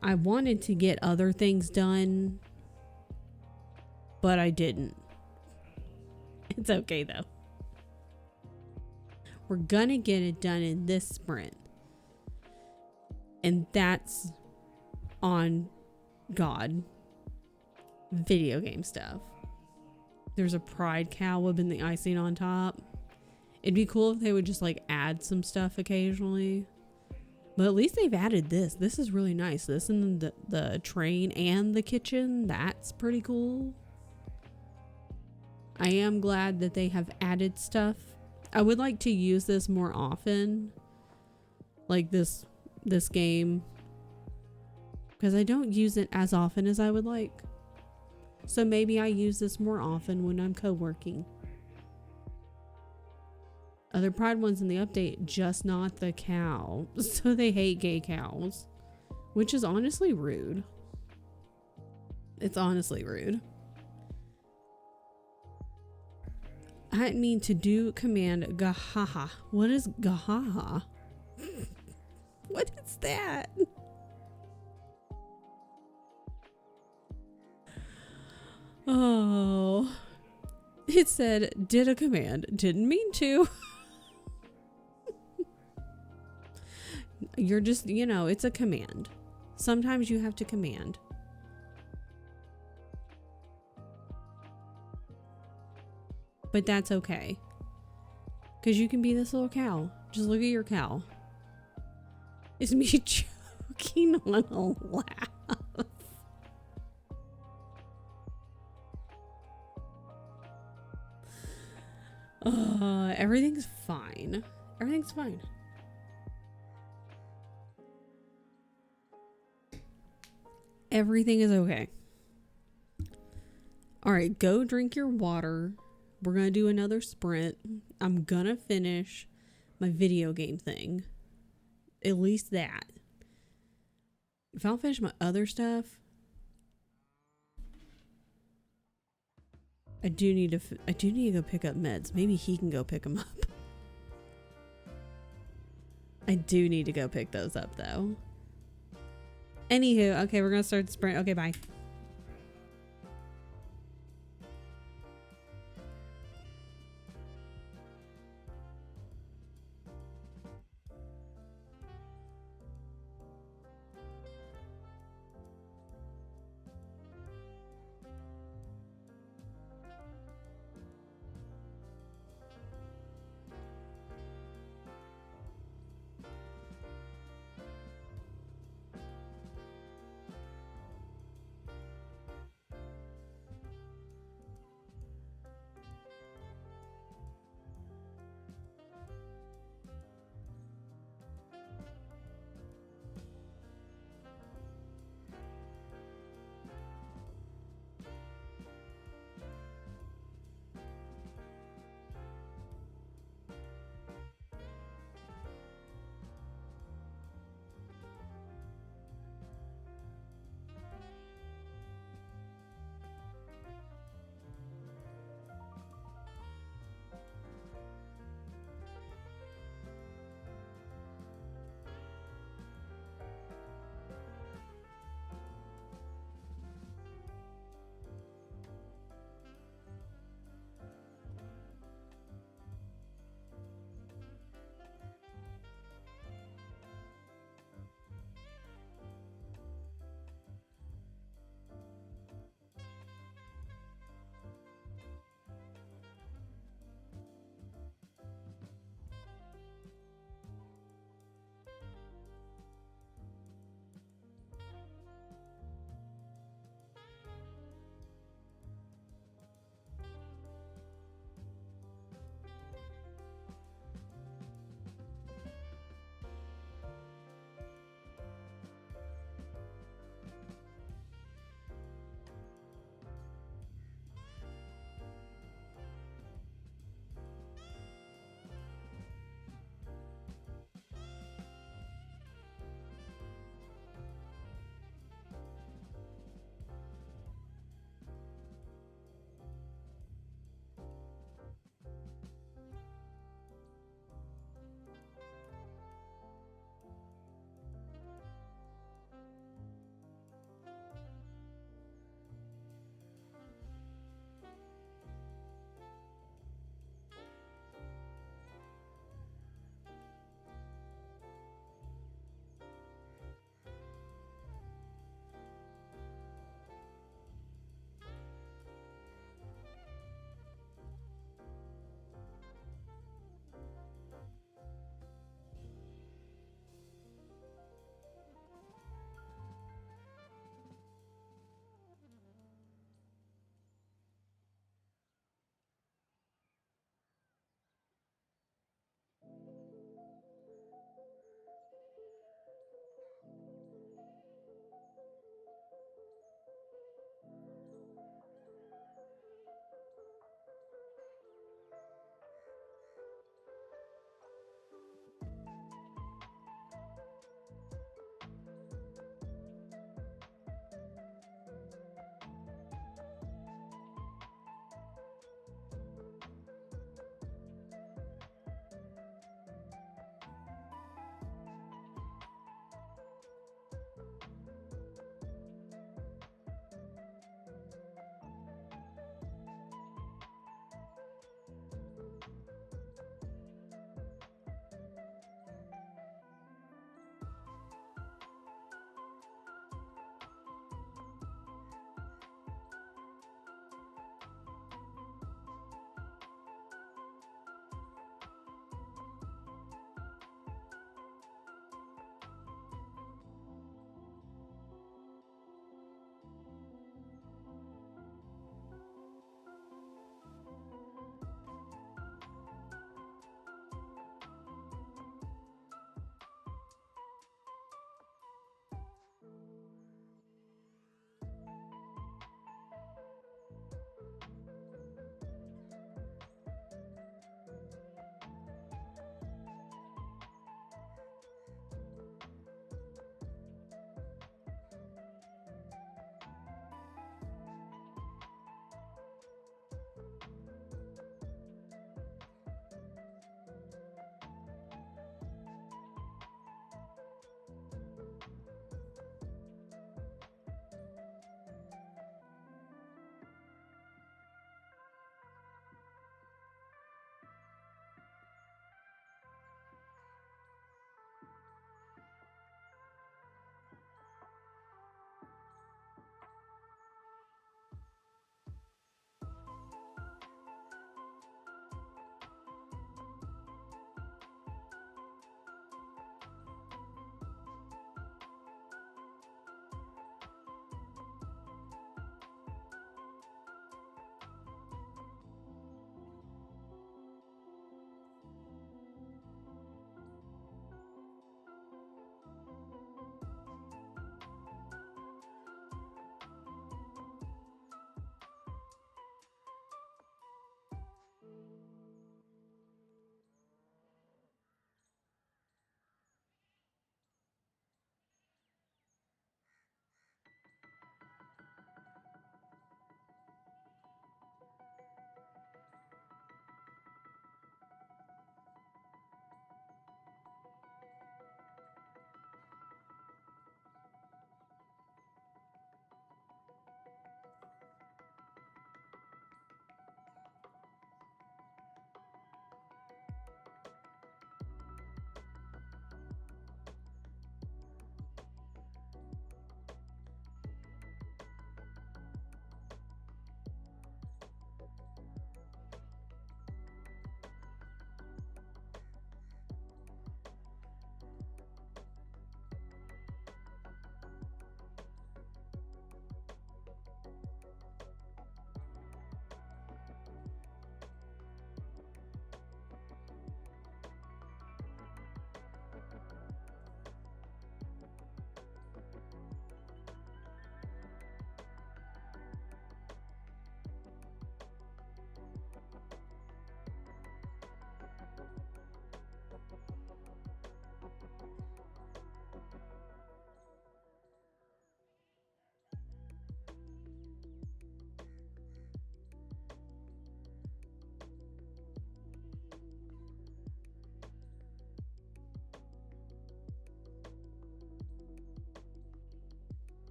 I wanted to get other things done, but I didn't. It's okay though. We're gonna get it done in this sprint. And that's on God. Video game stuff. There's a pride cow would the icing on top. It'd be cool if they would just like add some stuff occasionally. But at least they've added this. This is really nice. This and the train and the kitchen. That's pretty cool. I am glad that they have added stuff. I would like to use this more often. Like this game. Because I don't use it as often as I would like. So maybe I use this more often when I'm co-working. Other pride ones in the update, just not the cow. So they hate gay cows. Which is honestly rude. It's honestly rude. I didn't mean to do command gahaha. What is gahaha? What is that? Oh. It said, did a command. Didn't mean to. You're just, you know, it's a command. Sometimes you have to command. But that's okay. Because you can be this little cow. Just look at your cow. It's me joking on a laugh. Everything's fine. Everything's fine. Everything is okay. All right, go drink your water. We're going to do another sprint. I'm going to finish my video game thing. At least that. If I don't finish my other stuff, I do need to go pick up meds. Maybe he can go pick them up. I do need to go pick those up though. Anywho, okay, we're going to start the sprint. Okay, bye.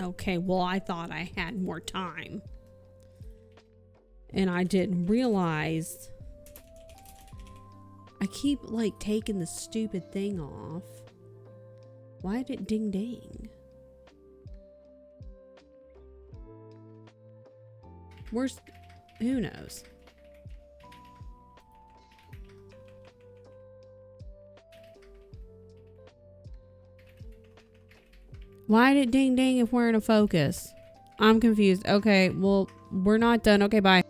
Okay, well, I thought I had more time. And I didn't realize I keep like taking the stupid thing off. Why did it ding ding? Where's, who knows? Why did it ding ding if we're in a focus? I'm confused. Okay, well, we're not done. Okay, bye.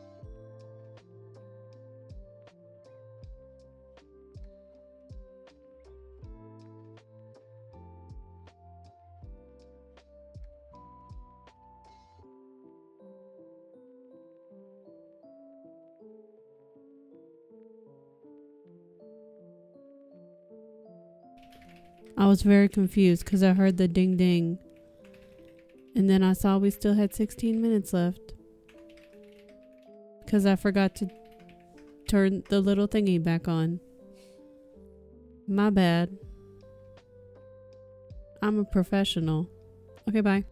I was very confused because I heard the ding ding. And then I saw we still had 16 minutes left. Because I forgot to turn the little thingy back on. My bad. I'm a professional. Okay, bye.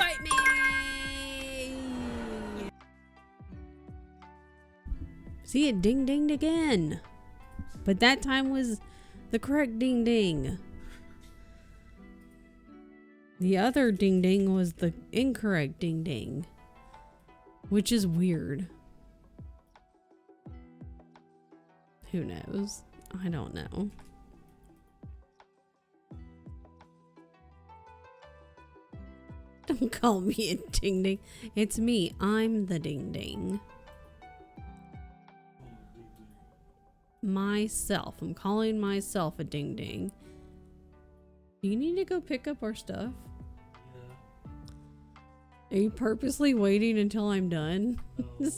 Bite me! See, it ding-dinged again. But that time was the correct ding-ding. The other ding-ding was the incorrect ding-ding. Which is weird. Who knows? I don't know. Don't call me a ding-ding. It's me. I'm the ding-ding. Myself. I'm calling myself a ding-ding. Do you need to go pick up our stuff? Yeah. Are you purposely waiting until I'm done? No.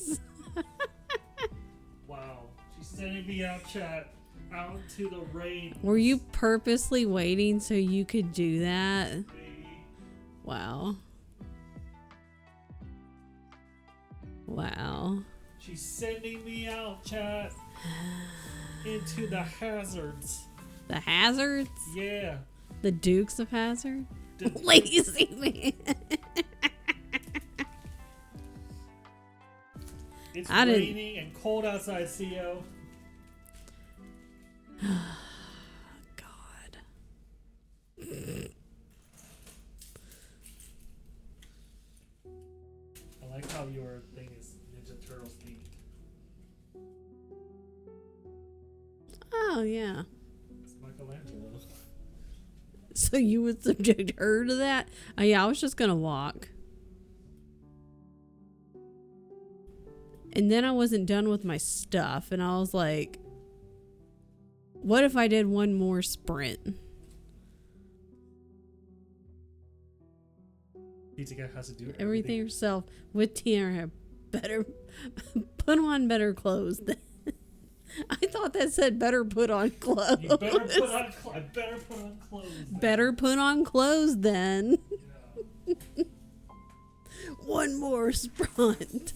Wow. She's sending me out, chat. Out to the rain. Were you purposely waiting so you could do that? Baby. Wow. Wow. She's sending me out, chat. Into the hazards. The Hazards? Yeah. The Dukes of Hazard? The- Lazy man. It's I didn't- raining and cold outside, CO. God. I like how your thing is Ninja Turtles themed. Oh, yeah. It's Michelangelo. So you would subject her to that? Oh, yeah, I was just gonna walk. And then I wasn't done with my stuff, and I was like, what if I did one more sprint? Pizza guy has to do Everything yourself with Tiara. Better put on better clothes. I thought that said better put on clothes. You better put on I better put on clothes. Then. Better put on clothes then. Yeah. One more sprint.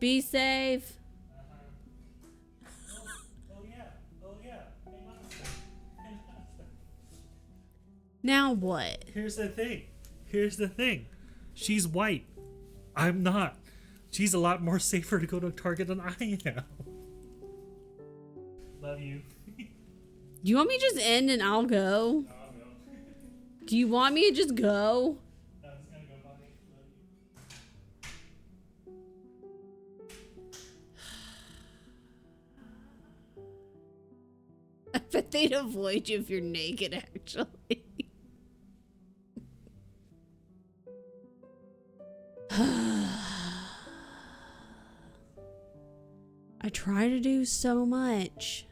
Be safe. Oh yeah. Oh yeah. Hang on a second. Hang on a second. Now what? Here's the thing. Here's the thing. She's white. I'm not. She's a lot more safer to go to Target than I am. Love you. Do you want me to just end and I'll go? No. Do you want me to just go? I was gonna go bye. Love you. I bet they'd avoid you if you're naked, actually. I try to do so much.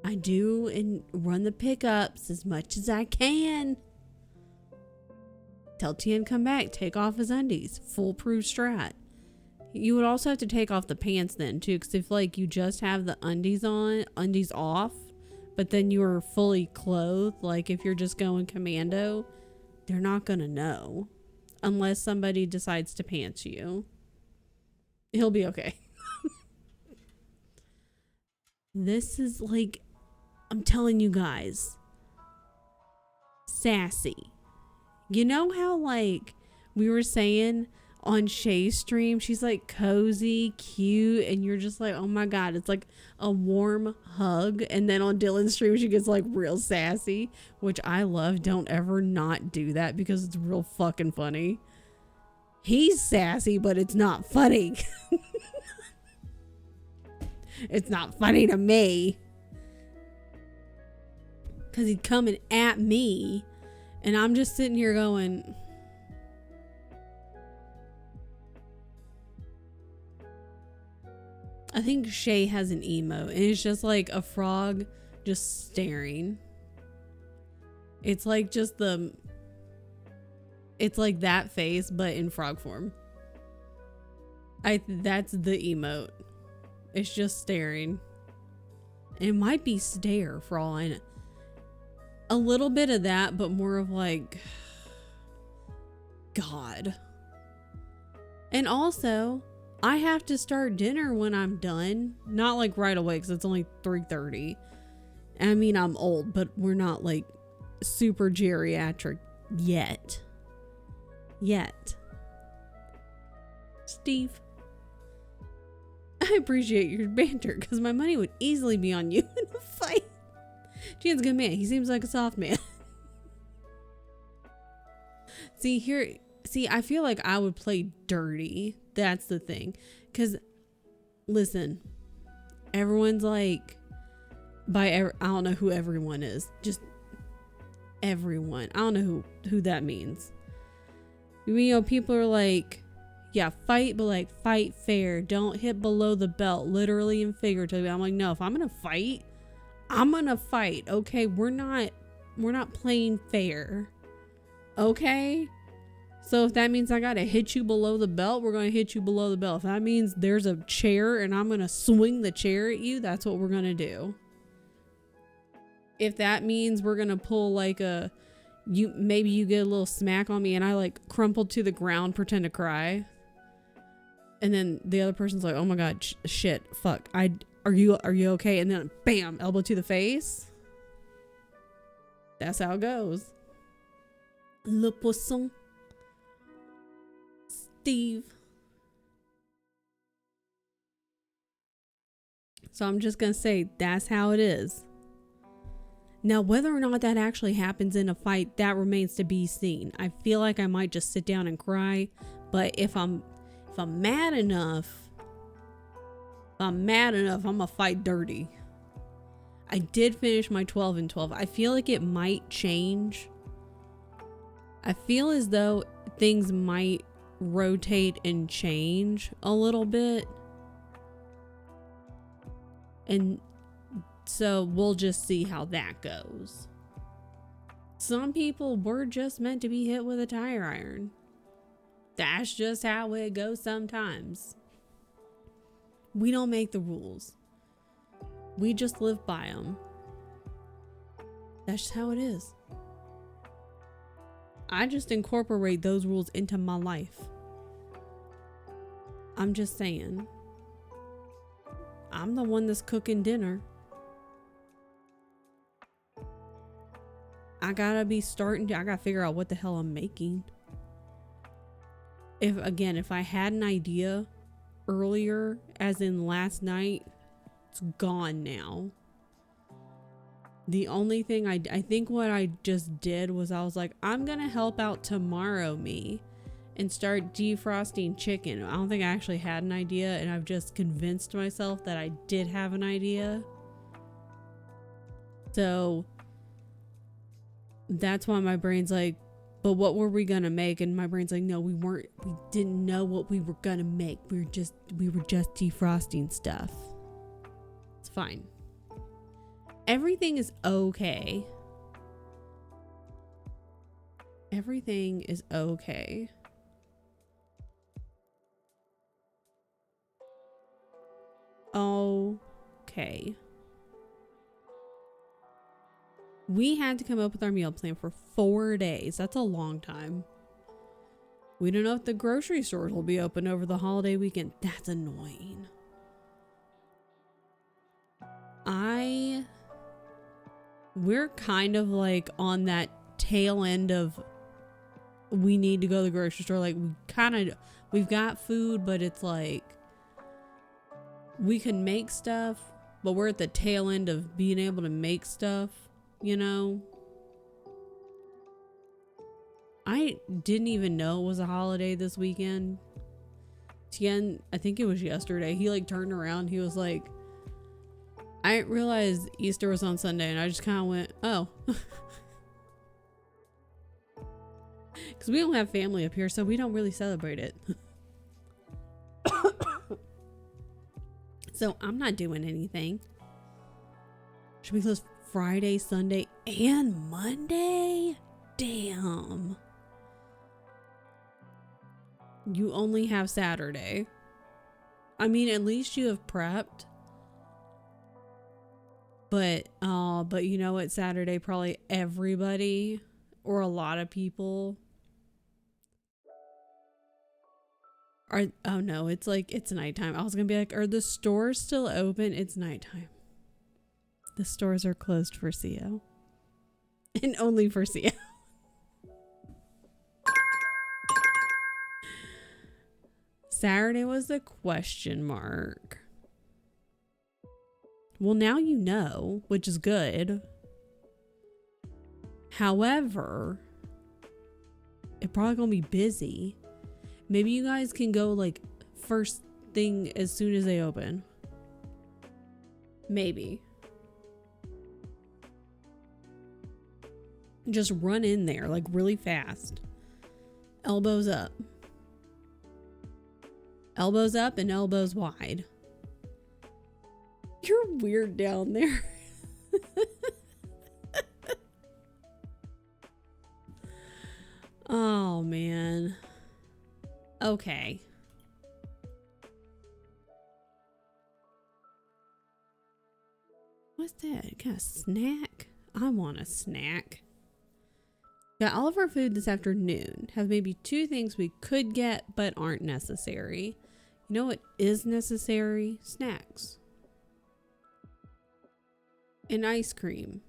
I do and run the pickups as much as I can. Tell Tien come back, take off his undies, foolproof strat. You would also have to take off the pants then too, because if like you just have the undies on, undies off, but then you are fully clothed, like if you're just going commando, they're not gonna know unless somebody decides to pants you. He'll be okay. This is like, I'm telling you guys, sassy. You know how like we were saying on Shay's stream, she's like cozy, cute, and you're just like, oh my god, it's like a warm hug. And then on Dylan's stream, she gets like real sassy, which I love. Don't ever not do that because it's real fucking funny. He's sassy, but it's not funny. It's not funny to me. Because he's coming at me. And I'm just sitting here going... I think Shay has an emote. And it's just like a frog just staring. It's like just the... It's like that face, but in frog form. That's the emote. It's just staring. It might be stare for all I know. A little bit of that, but more of like, God. And also, I have to start dinner when I'm done. Not like right away, because it's only 3:30. I mean, I'm old, but we're not like super geriatric yet. yet. Steve, I appreciate your banter because my money would easily be on you in a fight. Jan's a good man. He seems like a soft man. See, I feel like I would play dirty. That's the thing. Because, listen, everyone's like, I don't know who everyone is. Just everyone. I don't know who that means. You know, people are like, yeah, fight, but like fight fair. Don't hit below the belt, literally and figuratively. I'm like, no, if I'm gonna fight, I'm gonna fight. Okay, we're not playing fair. Okay? So if that means I gotta hit you below the belt, we're gonna hit you below the belt. If that means there's a chair and I'm gonna swing the chair at you, that's what we're gonna do. If that means we're gonna pull like maybe you get a little smack on me and I like crumple to the ground, pretend to cry. And then the other person's like, oh my God, shit, fuck. Are you okay? And then bam, elbow to the face. That's how it goes. Le poisson. Steve. So I'm just gonna say that's how it is. Now, whether or not that actually happens in a fight, that remains to be seen. I feel like I might just sit down and cry, but if I'm mad enough, I'm gonna fight dirty. I did finish my 12 and 12. I feel like it might change. I feel as though things might rotate and change a little bit. And so we'll just see how that goes. Some people were just meant to be hit with a tire iron. That's just how it goes sometimes. We don't make the rules. We just live by them. That's just how it is. I just incorporate those rules into my life. I'm just saying. I'm the one that's cooking dinner. I gotta figure out what the hell I'm making. If I had an idea earlier, as in last night, it's gone now. The only thing I think what I just did was I was like, I'm gonna help out tomorrow me and start defrosting chicken. I don't think I actually had an idea, and I've just convinced myself that I did have an idea. So that's why my brain's like, but what were we gonna make? And my brain's like, no, we didn't know what we were gonna make. We were just defrosting stuff. It's fine. Everything is okay. Everything is okay. Okay. We had to come up with our meal plan for 4 days. That's a long time. We don't know if the grocery stores will be open over the holiday weekend. That's annoying. We're kind of like on that tail end of we need to go to the grocery store. Like we've got food, but it's like we can make stuff, but we're at the tail end of being able to make stuff, you know? I didn't even know it was a holiday this weekend. Tien, I think it was yesterday, he like turned around, he was like, I didn't realize Easter was on Sunday, and I just kind of went, oh. Because we don't have family up here, so we don't really celebrate it. So I'm not doing anything. Should we close Friday, Sunday, and Monday? Damn. You only have Saturday. I mean, at least you have prepped. But you know what? Saturday, probably everybody or a lot of people are, oh no, it's like, it's nighttime. I was gonna be like, are the stores still open? It's nighttime. The stores are closed for CO. And only for CO. Saturday was a question mark. Well, now you know, which is good. However, it's probably gonna be busy. Maybe you guys can go like first thing as soon as they open. Maybe. Just run in there like really fast. Elbows up. Elbows up and elbows wide. You're weird down there. Oh, man. Okay. What's that? Got a snack? I want a snack. Got all of our food this afternoon. Have maybe 2 things we could get but aren't necessary. You know what is necessary? Snacks. And ice cream.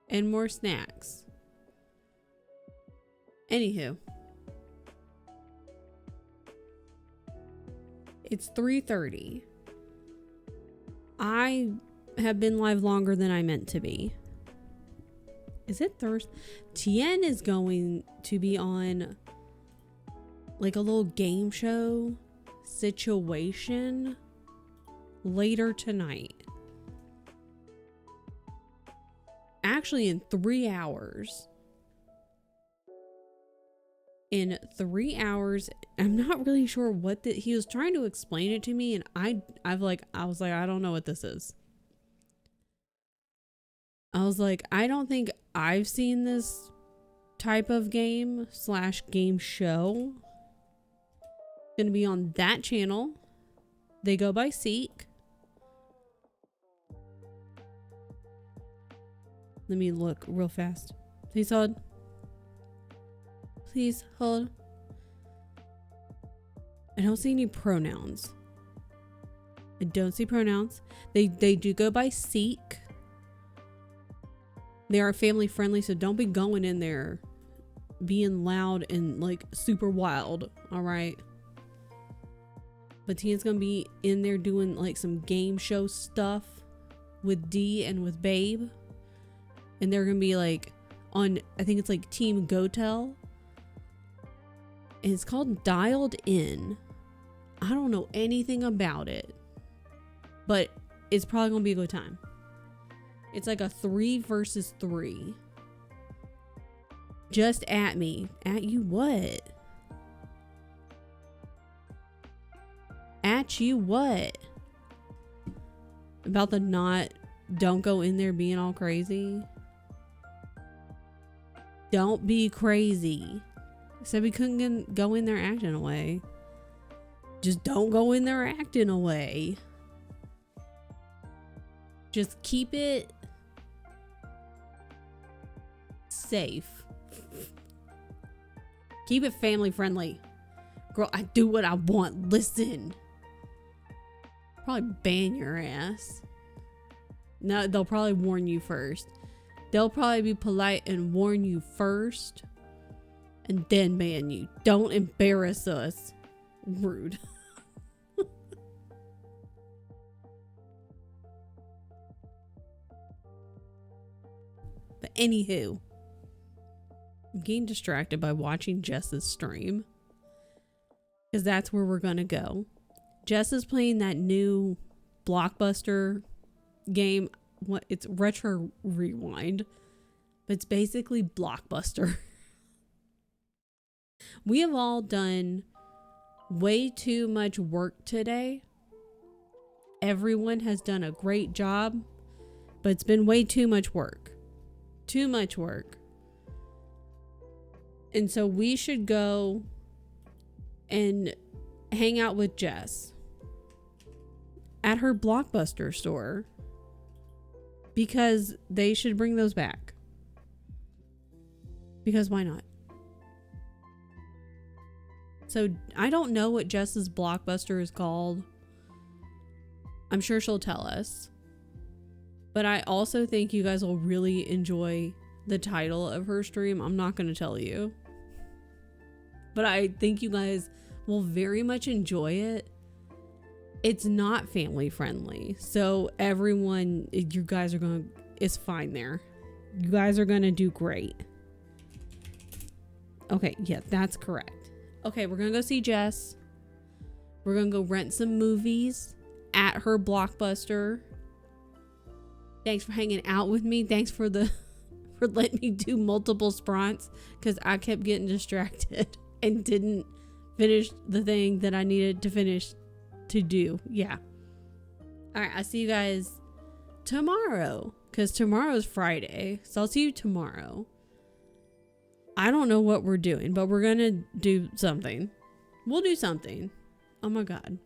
And more snacks. Anywho. It's 3:30. I have been live longer than I meant to be. Is it Thursday? Tien is going to be on like a little game show situation later tonight. Actually, in 3 hours. In 3 hours, I'm not really sure what he was trying to explain it to me, and I was like, I don't know what this is. I was like, I don't think I've seen this type of game / game show. Gonna be on that channel. They go by Seek. Let me look real fast. Please hold. Please hold. I don't see any pronouns. I don't see pronouns. They do go by Seek. They are family friendly, so don't be going in there being loud and like super wild, all right? But Tia's gonna be in there doing like some game show stuff with D and with Babe. And they're gonna be like on, I think it's like Team Gotel. And it's called Dialed In. I don't know anything about it, but it's probably gonna be a good time. It's like a 3 versus 3. Just at me. At you what? At you what? About the don't go in there being all crazy. Don't be crazy. Said we couldn't go in there acting away. Just don't go in there acting away. Just keep it safe. Keep it family friendly. Girl, I do what I want. Listen. Probably ban your ass. No, they'll probably warn you first. They'll probably be polite and warn you first. And then ban you. Don't embarrass us. Rude. But anywho, I'm getting distracted by watching Jess's stream, because that's where we're gonna go. Jess is playing that new Blockbuster game. What? It's Retro Rewind, but it's basically Blockbuster. We have all done way too much work today. Everyone has done a great job, but it's been way too much work. Too much work. And so we should go and hang out with Jess at her Blockbuster store, because they should bring those back. Because why not? So I don't know what Jess's Blockbuster is called. I'm sure she'll tell us. But I also think you guys will really enjoy the title of her stream. I'm not going to tell you. But I think you guys will very much enjoy it. It's not family friendly. So everyone, you guys are going to, it's fine there. You guys are going to do great. Okay, yeah, that's correct. Okay, we're going to go see Jess. We're going to go rent some movies at her Blockbuster. Thanks for hanging out with me. Thanks for for letting me do multiple spronts because I kept getting distracted and didn't finish the thing that I needed to finish to do. Yeah. All right, I'll see you guys tomorrow because tomorrow's Friday. So I'll see you tomorrow. I don't know what we're doing, but we're going to do something. We'll do something. Oh my God.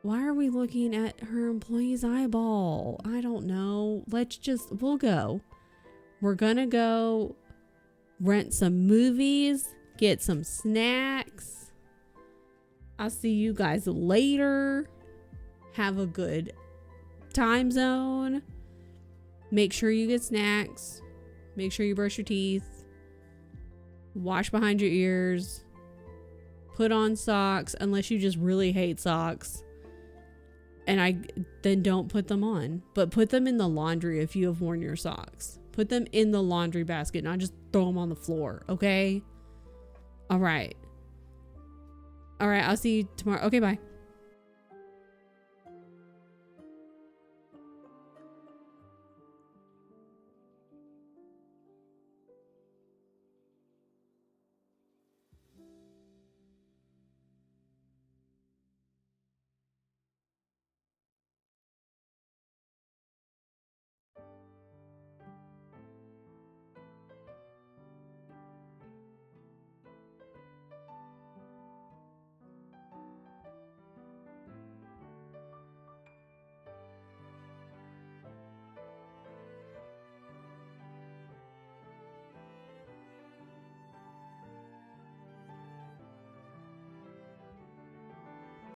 Why are we looking at her employee's eyeball? I don't know. We'll go. We're gonna go rent some movies, get some snacks. I'll see you guys later. Have a good time zone. Make sure you get snacks. Make sure you brush your teeth. Wash behind your ears. Put on socks unless you just really hate socks. And then don't put them on, but put them in the laundry if you have worn your socks. Put them in the laundry basket, not just throw them on the floor, okay? All right. All right, I'll see you tomorrow. Okay, bye.